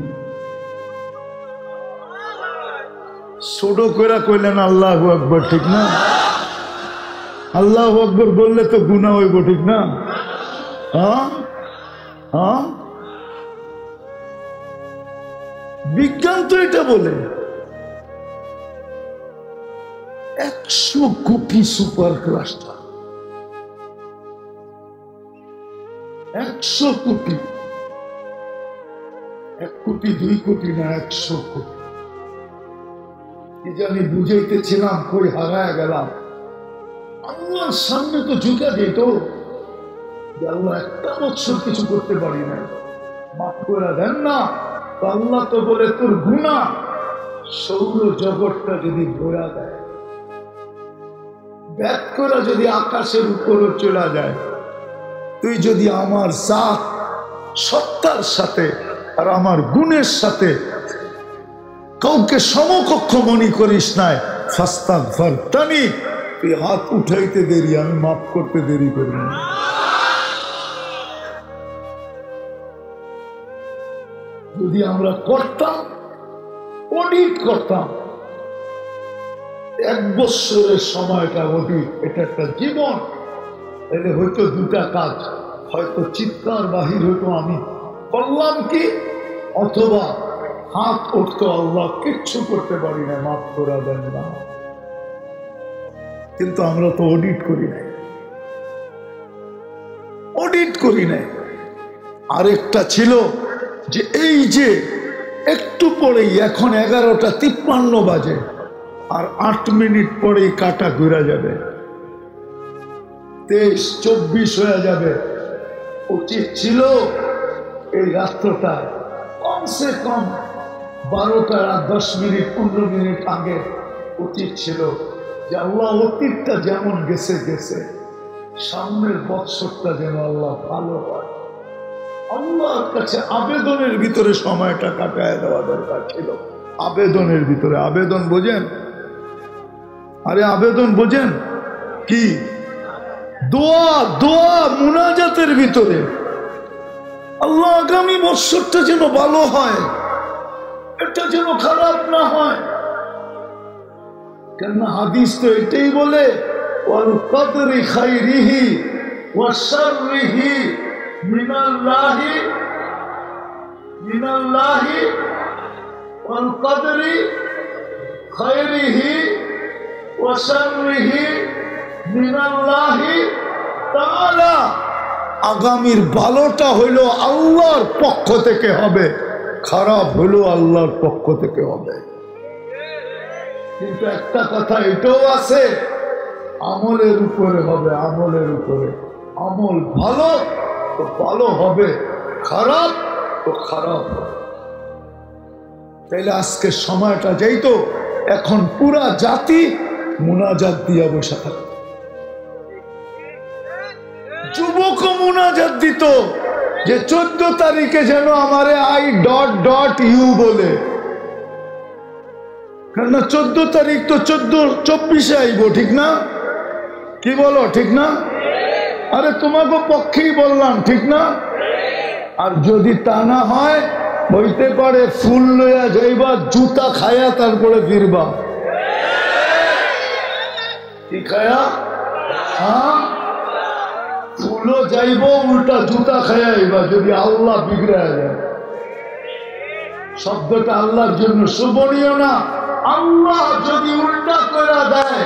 ছোট করে কইলেন আল্লাহু আকবার, ঠিক না? আল্লাহু আকবার বললে তো গুনাহ হইব, ঠিক না? হ্যাঁ হ্যাঁ, বিজ্ঞান তো এটা বলে 100 কোটি সুপার ক্লাস্টার, 100 কোটি, 1 কোটি 2 কোটি না, 100 কোটি। কি জানি বুঝাইতেছিলাম, কই হারায় গেলাম। আল্লাহর সামনে তো ঝুঁকা যেত, আল্লাহ 1 বছর কিছু করতে পারি না, মাফ করে দেন না। আল্লাহ তো বলে, তোর গুনাহ সৌর জগৎটা যদি ভরা দেয়, ব্যাক করা যদি আকাশের উপরে চলে যায়, তুই যদি আমার জাত সত্তার সাথে আর আমার গুণের সাথে কাউকে সমকক্ষ মনে করিস নাই, ফাস্তাগফারতানি, তুই হাত উঠাইতে দেরি, আমি মাফ করতে দেরি করি না। যদি আমরা করতাম, অডিট করতাম, 1 বছরের সময়টা অডিট, এটা একটা জীবন, এলে হয়তো 2টা কাজ, হয়তো চিৎকার বাহির হইতো আমি করলাম কি, অথবা হাত উঠতো, আল্লাহ কিচ্ছু করতে পারি না, মাফ করে দেন না। কিন্তু আমরা তো অডিট করি নাই, অডিট করি নাই। আরেকটা ছিল যে এই যে একটু পরেই, এখন 11:53 বাজে, আর 8 মিনিট পরেই কাটা ঘুরে যাবে, 23-24 হয়ে যাবে। উচিত ছিল এই রাত্রটা কমসে কম 12:10 মিনিট 15 মিনিট আগে উচিত ছিল যে আল্লাহ অতীতটা যেমন গেছে গেছে, সামনের বৎসরটা যেন আল্লাহ ভালো হয়। আল্লাহর কাছে আবেদনের ভিতরে সময়টা কাটায় দেওয়া দরকার ছিল, আবেদনের ভিতরে। আবেদন বোঝেন? আরে আবেদন বোঝেন কি? দোয়া, দোয়া মুনাজাতের ভিতরে, আল্লাহ আগামী বৎসরটা যেন ভালো হয়, এটা যেন খারাপ না হয়। কেন হাদিস তো এটাই বলে, ওয়াল কদরি খাইরিহি ওয়া শাররিহি মিনাল্লাহি, মিনাল্লাহি, ওয়াল কদরি খাইরিহি ওয়া শাররিহি মিনাল্লাহি তাআলা। আগামীর ভালোটা হইল আল্লাহর পক্ষ থেকে হবে, খারাপ হইল আল্লাহর পক্ষ থেকে হবে। কিন্তু একটা কথা এটাও আছে, আমলের উপরে হবে, আমলের উপরে। আমল ভালো তো ভালো হবে, খারাপ তো খারাপ হবে। তাইলে আজকে সময়টা যাইতো, এখন পুরা জাতি মুনাজাত দিয়া বসে থাকত, যুবক মুনাজাত দিত যে 14 তারিখে যেন আমারে I.U বলে। কেননা 14 তারিখ তো 14-24 আইব, ঠিক না? কি বলো, ঠিক না? আরে তোমাকে পক্ষেই বললাম, ঠিক না? আর যদি তা না হয়, হইতে পারে ফুল লইয়া যাইবা, জুতা খায়া তারপরে ফিরবা। কি খায়া? হ্যাঁ, ফুলও যাইব, উল্টা জুতা খায়া আইবা যদি আল্লাহ বিগড়ে যায়। শব্দটা আল্লাহর জন্য শোভনীয় না। আল্লাহ যদি উল্টা করে দেয়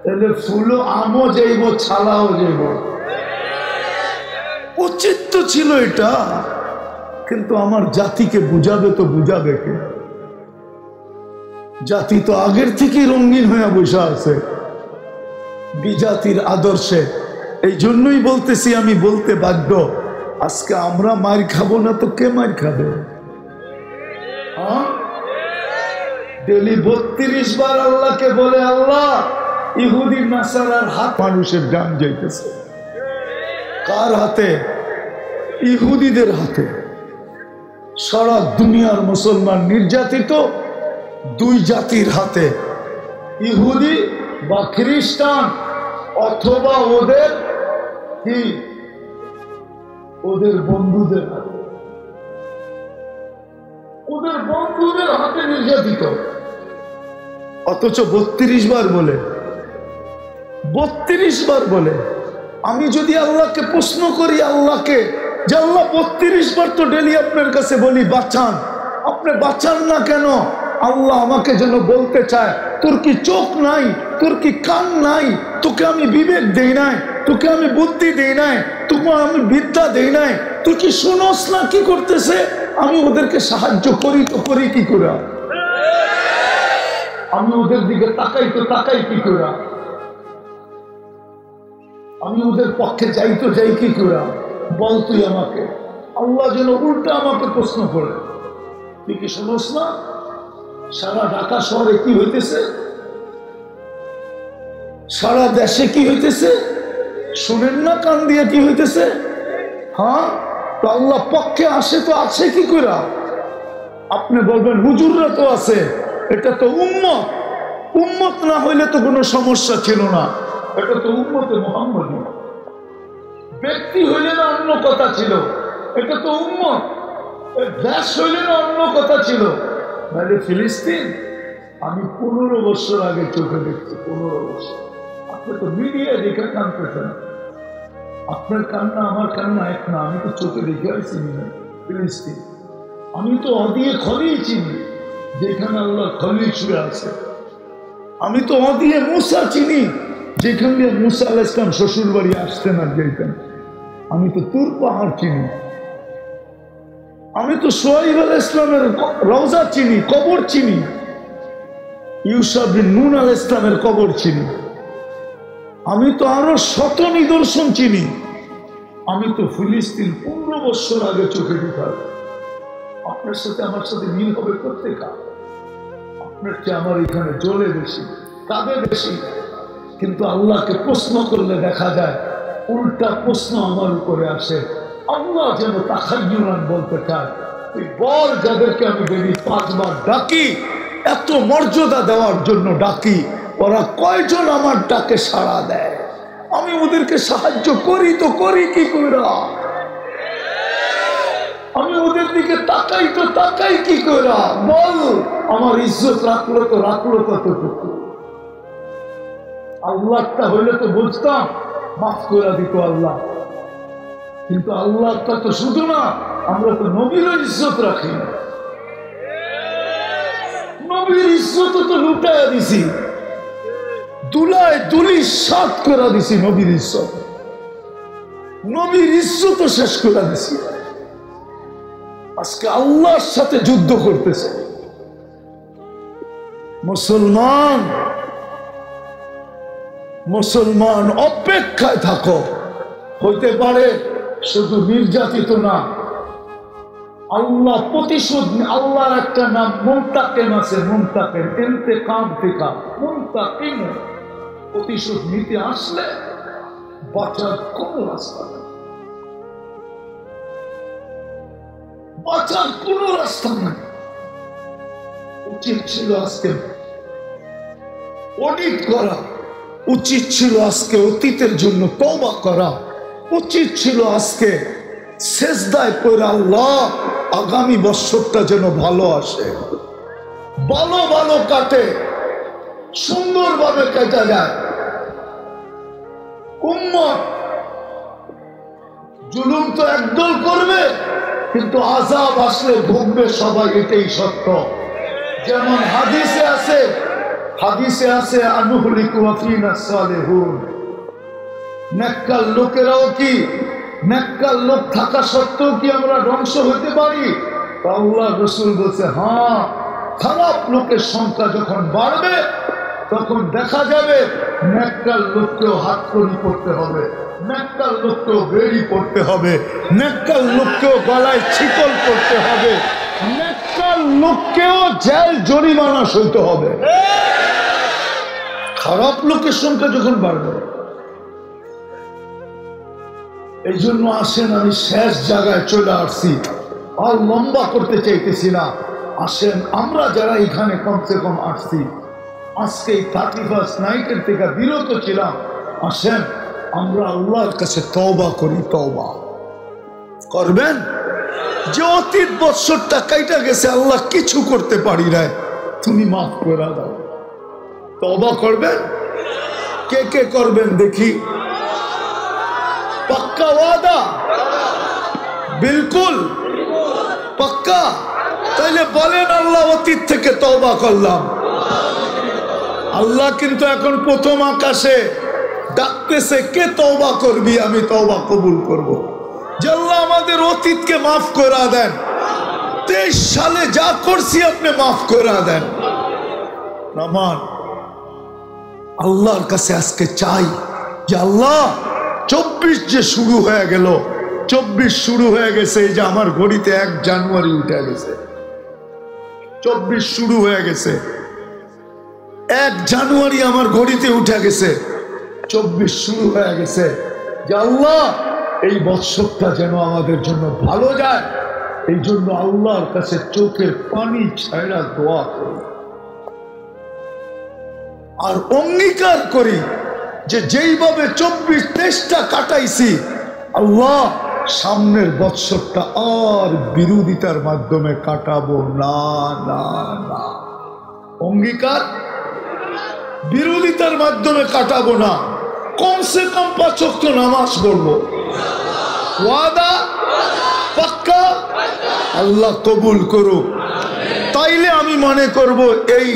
তাহলে ফুলও আমও যাইব, ছালাও যাইব। উচিত তো ছিল এটা, কিন্তু আমার জাতিকে বুঝাবে তো বুঝাবে কে? জাতি তো আগের থেকে রঙিন হয়ে বসে আছে বিজাতির আদর্শে। এই জন্যই বলতেছি, আমি বলতে বাধ্য, আজকে আমরা মার খাবো না তো কে মার খাবে? ডেলি 32 বার আল্লাহকে বলে, আল্লাহ ইহুদি নাসারার হাত মানুষের জান যাইতেছে। কার হাতে? ইহুদিদের হাতে। সারা দুনিয়ার মুসলমান নির্যাতিত দুই জাতির হাতে, ইহুদি বা খ্রিস্টান, অথবা ওদের কি ওদের বন্ধুদের হাতে। ওদের বন্ধুদের হাতে নির্যাতিত। অথচ 32 বার বলে, 32 বার বলে। আমি যদি আল্লাহকে প্রশ্ন করি, আল্লাহকে, যে আল্লাহ 32 বার তো ডেলি আপনার কাছে বলি বাঁচান, আপনি বাঁচান না কেন? আল্লাহ আমাকে যেন বলতে চায়, তোর কি চোখ নাই, তোর কি কান নাই, তোকে আমি বিবেক দেই নাই, তোকে আমি বুদ্ধি দেই নাই, তোকে আমি বিদ্যা দেই নাই, তুই কি শুনোস না কি করতেছে? আমি ওদেরকে সাহায্য করি তো করি কি করে? আমি ওদের দিকে তাকাই তো তাকাই কি করে? আমি ওদের পক্ষে যাই তো যাই কি করে? বল তুই আমাকে। আল্লাহ যেন উল্টা আমাকে প্রশ্ন করে, তুই কি শুনোস না? সারা ঢাকা শহরে কি হইতেছে, সারা দেশে কি হইতেছে, শুনেন না কান দিয়ে কি হইতেছে? হ্যাঁ, তো আল্লাহ পক্ষে আসে তো আছে কি করে? আপনি বলবেন হুজুররা তো আছে, এটা তো উম্মত। উম্মত না হইলে তো কোনো সমস্যা ছিল না, এটা তো উম্মতে মুহাম্মদী। ব্যক্তি হইলে না অন্য কথা ছিল, এটা তো উম্মত। দেশ হইলে না অন্য কথা ছিল। নাহলে ফিলিস্তিন আমি 15 বছর আগে চোখে দেখছি, 15 বছর। আপনি তো মিডিয়া দেখে কাঁদতেছেন, আপনার কান্না আমার কান্না এক না। আমি তো চোখে দেখে আসছি ফিলিস্তিন। আমি তো অদিয়ে খলিল চিনি, যেখানে আল্লাহ খলিল শুয়ে আছে। আমি তো অদিয়ে মুসা চিনি, যেখান দিয়ে মুসা আলাইহিস সালাম শ্বশুর বাড়ি আসতেন আর যেতেন। আমি তো তুর পাহাড় চিনি। আমি তো সোহাইব আলাইহিস সালামের রওজা চিনি, কবর চিনি। ইউসুফ বিন নূন আলাইহিস সালামের কবর চিনি। আমি তো আরো শত নিদর্শন চিনি। আমি তো ফিলিস্তিন 15 বছর আগে চোখে দেখা। আপনার সাথে আমার সাথে মিল হবে প্রত্যেকা। আপনার চেয়ে আমার এখানে জ্বলে বেশি, কাঁদে বেশি। কিন্তু আল্লাহকে প্রশ্ন করলে দেখা যায় উল্টা প্রশ্ন আমার উপরে আসে। আল্লাহ যেন তাখায়্যুরান বলতে চায়, তুই বল যাদেরকে আমি ডেলি 5 বার ডাকি, এত মর্যাদা দেওয়ার জন্য ডাকি, ওরা কয়জন আমার ডাকে সাড়া দেয়? আমি ওদেরকে সাহায্য করি তো করি কি করে? আমি ওদের দিকে তাকাই তো তাকাই কি করে? বল। আমার ইজ্জত রাখলো তো রাখলো কতটুকু? আল্লাহটা হইলে তো বুঝতাম, মাফ করে দিত আল্লাহ। কিন্তু আল্লাহটা তো শুধু না, আমরা তো নবীর ইজ্জত রাখি। নবীর ইজ্জত তো লুটাইয়া দিছি, দুলায় দুলি সাত করে দিছি। নবীর ইজ্জত, নবীর ইজ্জত শেষ করে দিছি। আজকে আল্লাহর সাথে যুদ্ধ করতেছে মুসলমান। মুসলমান অপেক্ষায় থাকো। হইতে পারে শুধু নির্যাতিত না, আল্লাহ প্রতিশোধ। আল্লাহর একটা নাম মুনতাকিম আছে, মুনতাকিম, ইন্তেকাম থেকে মুনতাকিম। প্রতিশোধ নিতে আসলে বাঁচার কোন রাস্তা নেই, বাঁচার কোন রাস্তা নেই। উচিত ছিল আজকে অডিট করা, উচিত ছিল আজকে অতীতের জন্য তওবা করা, উচিত ছিল আজকে সেজদায় পড়ে আল্লাহ আগামী বছরটা যেন ভালো আসে, ভালো ভালো কাটে, সুন্দরভাবে কেটে যায়। উম্মত জুলুম তো একদল করবে, কিন্তু আযাব আসলে ভুগবে সবাই, এটাই সত্য। যেমন হাদিসে আছে আনুহলিকু ওয়া ফীনা সালিহুন, নেককার লোকেরাও কি, নেককার লোক থাকা সত্ত্বেও কি আমরা ধ্বংস হতে পারি? আল্লাহ রাসূল বলছে, হ্যাঁ, খারাপ লোকের সংখ্যা যখন বাড়বে তখন দেখা যাবে নেককার লোককেও হাতকড়ি পড়তে হবে, নেককার লোককেও বেড়ি পড়তে হবে, নেককার লোককেও গলায় শিকল পড়তে হবে, নেককার লোককেও জেল জরিমানা সইতে হবে। খারাপ লোকের সংখ্যা যখন বাড়বে। এই জন্য আসেন, আমি শেষ জায়গায় চলে আসছি, আর লম্বা করতে চাইতেছি না। আসেন, আমরা যারা এখানে কমসে কম আসছি, আজকে এই 31st নাইটের থেকে বিরত ছিলাম, আসেন আমরা আল্লাহর কাছে তওবা করি। তওবা করবেন যে অতীত বৎসরটা কাইটা গেছে, আল্লাহ কিছু করতে পারি নাই, তুমি মাফ করে দাও। তওবা করবেন? কে কে করবেন দেখি? পাক্কা ওয়াদা? বিলকুল পাক্কা? তাইলে বলেন, আল্লাহ অতীত থেকে তওবা করলাম। আল্লাহ কিন্তু এখন প্রথম আকাশে ডাকতেছে, কে তওবা করবি? আমি তওবা কবুল করব। যে আল্লাহ আমাদের অতীতকে মাফ করে দেন, 23 সালে যা করছি আপনি মাফ করে দেন। নামান আল্লাহর কাছে আজকে চাই যে আল্লাহ 24 যে শুরু হয়ে গেল, 24 শুরু হয়ে গেছে, এই যে আমার ঘড়িতে 1 জানুয়ারি উঠে গেছে, 24 শুরু হয়ে গেছে, 1 জানুয়ারি আমার ঘড়িতে উঠে গেছে, 24 শুরু হয়ে গেছে। যে আল্লাহ এই বৎসরটা যেন আমাদের জন্য ভালো যায়, এই জন্য আল্লাহর কাছে চোখের পানি ছাড়া দোয়া করি আর অঙ্গীকার করি যে যেইভাবে 24-23টা কাটাইছি, আল্লাহ সামনের বৎসরটা আর বিরোধিতার মাধ্যমে কাটাবো না। না না, অঙ্গীকার, বিরোধিতার মাধ্যমে কাটাবো না। কমসে কম 5 ওয়াক্ত নামাজ পড়বো। ওয়াদা? পাক্কা? আল্লাহ কবুল করুক। তাইলে আমি মনে করব এই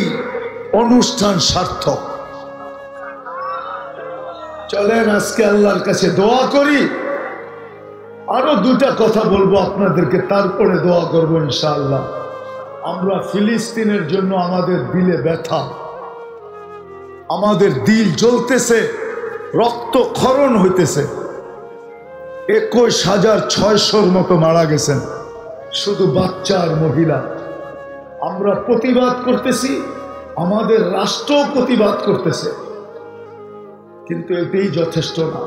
অনুষ্ঠান সার্থক। চলেন আজকে আল্লাহর কাছে দোয়া করি। আরো 2টা কথা বলবো আপনাদেরকে, তারপরে দোয়া করবো ইনশাআল্লাহ। আমরা ফিলিস্তিনের জন্য আমাদের দিলে ব্যথা, আমাদের দিল জ্বলতেছে, রক্তক্ষরণ হইতেছে। 21,600 মতো মারা গেছেন, শুধু বাচ্চা আর মহিলা। আমরা প্রতিবাদ করতেছি, আমাদের রাষ্ট্র প্রতিবাদ করতেছে, কিন্তু এটাই যথেষ্ট না।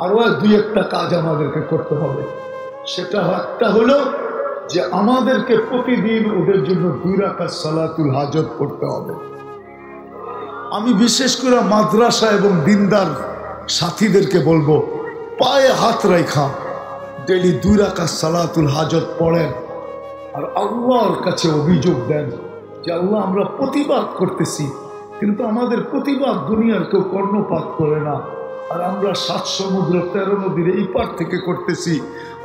আরো 2-1টা কাজ আমাদেরকে করতে হবে। সেটা একটা হলো যে আমাদেরকে প্রতিদিন ওদের জন্য 2 রাকাত সালাতুল হাজত করতে হবে। আমি বিশেষ করে মাদ্রাসা এবং দিনদার সাথীদেরকে বলবো, পায়ে হাত রাখা ডেলি 2 রাকাত সালাতুল হাজত পড়েন আর আল্লাহর কাছে অভিযোগ দেন যে আল্লাহ আমরা প্রতিবাদ করতেছি, কিন্তু আমাদের প্রতিবাদ দুনিয়ার কেউ কর্ণপাত করে না। আর আমরা 7 সমুদ্র 13 নদীর এই পার থেকে করতেছি,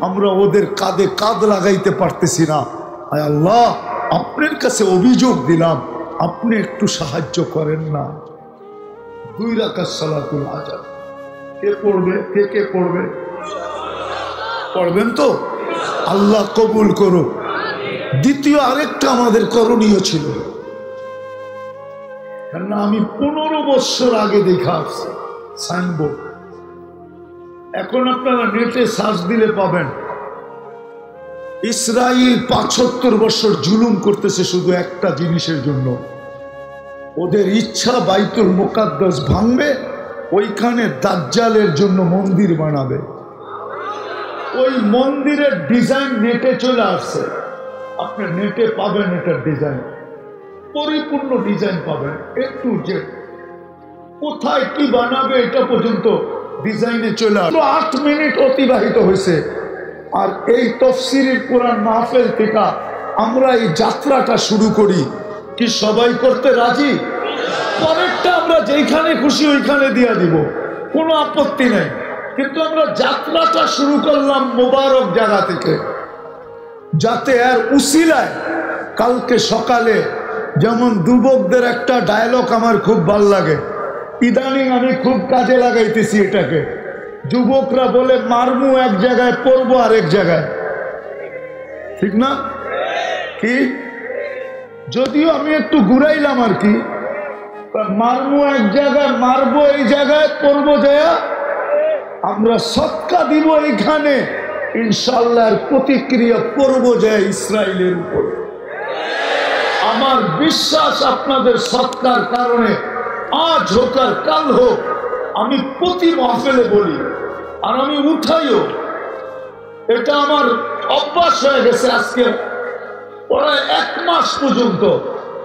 আমরা ওদের কাঁধে কাঁধ লাগাইতে পারতেছি না। আয় আল্লাহ, আপনার কাছে অভিযোগ দিলাম, আপনি একটু সাহায্য করেন না। 2 রাকাত সালাতুল হাজত কে পড়বে? কে পড়বে? পড়বেন তো? আল্লাহ কবুল করুক। দ্বিতীয় আরেকটা আমাদের করণীয় ছিল, কেননা আমি 15 বছর আগে দেখা আসছি সাইনবোর্ড। এখন আপনারা নেটে সার্চ দিলে পাবেন, ইসরায়েল 75 বছর জুলুম করতেছে শুধু একটা জিনিসের জন্য। ওদের ইচ্ছা বাইতুল মুকাদ্দাস ভাঙবে, ওইখানে দাজ্জালের জন্য মন্দির বানাবে। ওই মন্দিরের ডিজাইন নেটে চলে আসছে, আপনি নেটে পাবেন এটার ডিজাইন, পরিপূর্ণ ডিজাইন পাবেন, একটু যে কোথায় কি বানাবে এটা পর্যন্ত ডিজাইনে চলে আসছে। 8 মিনিট অতিবাহিত হয়েছে। আর এই তাফসীরের কোরআন মাহফিল থেকে আমরা এই যাত্রাটা শুরু করি, কি সবাই করতে রাজি? পরেরটা আমরা যেখানে খুশি ওইখানে দিয়ে দিব, কোনো আপত্তি নেই, কিন্তু আমরা যাত্রাটা শুরু করলাম মোবারক জায়গা থেকে। যাতে এর উসিলায় কালকে সকালে, যেমন যুবকদের একটা ডায়লগ আমার খুব ভাল লাগে, ইদানিং আমি খুব কাজে লাগাইতেছি এটাকে। যুবকরা বলে মারমু এক জায়গায়, পড়বো আরেক জায়গায়, ঠিক না? কি যদিও আমি একটু ঘুরাইলাম আর কি, মারমু এক জায়গায়, মারবো এই জায়গায়, পড়বো যায়, আমরা সৎকা দিব এইখানে, ইনশাআল্লাহ প্রতিক্রিয়া পড়বো যায় ইসরায়েলের উপর। আমার বিশ্বাস আপনাদের সৎকার কারণে আজ হোক আর কাল হোক, আমি প্রতি মাহফিলে বলি আর আমি উঠাইও, এটা আমার অভ্যাস হয়ে গেছে। আজকে প্রায় 1 মাস পর্যন্ত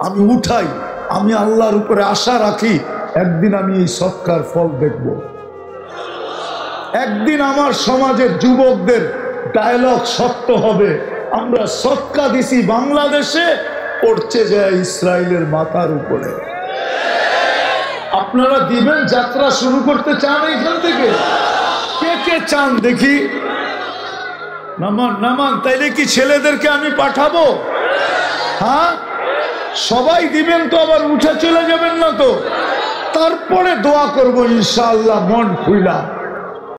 আমি উঠাই। আমি আল্লাহর উপরে আশা রাখি একদিন আমি এই সৎকার ফল দেখব। একদিন আমার সমাজের যুবকদের ডায়লগ সত্য হবে, আমরা সৎকা দিছি বাংলাদেশে, পড়ছে যায় ইসরায়েলের মাথার উপরে। আপনারা দিবেন? যাত্রা শুরু করতে চান এইখান থেকে? কে কে চান দেখি? নামান নামান, তাইলে কি ছেলেদেরকে আমি পাঠাবো? হ্যাঁ, সবাই দিবেন তো? আবার উঠে চলে যাবেন না তো? তারপরে দোয়া করবো ইনশাআল্লাহ মন খুইলা।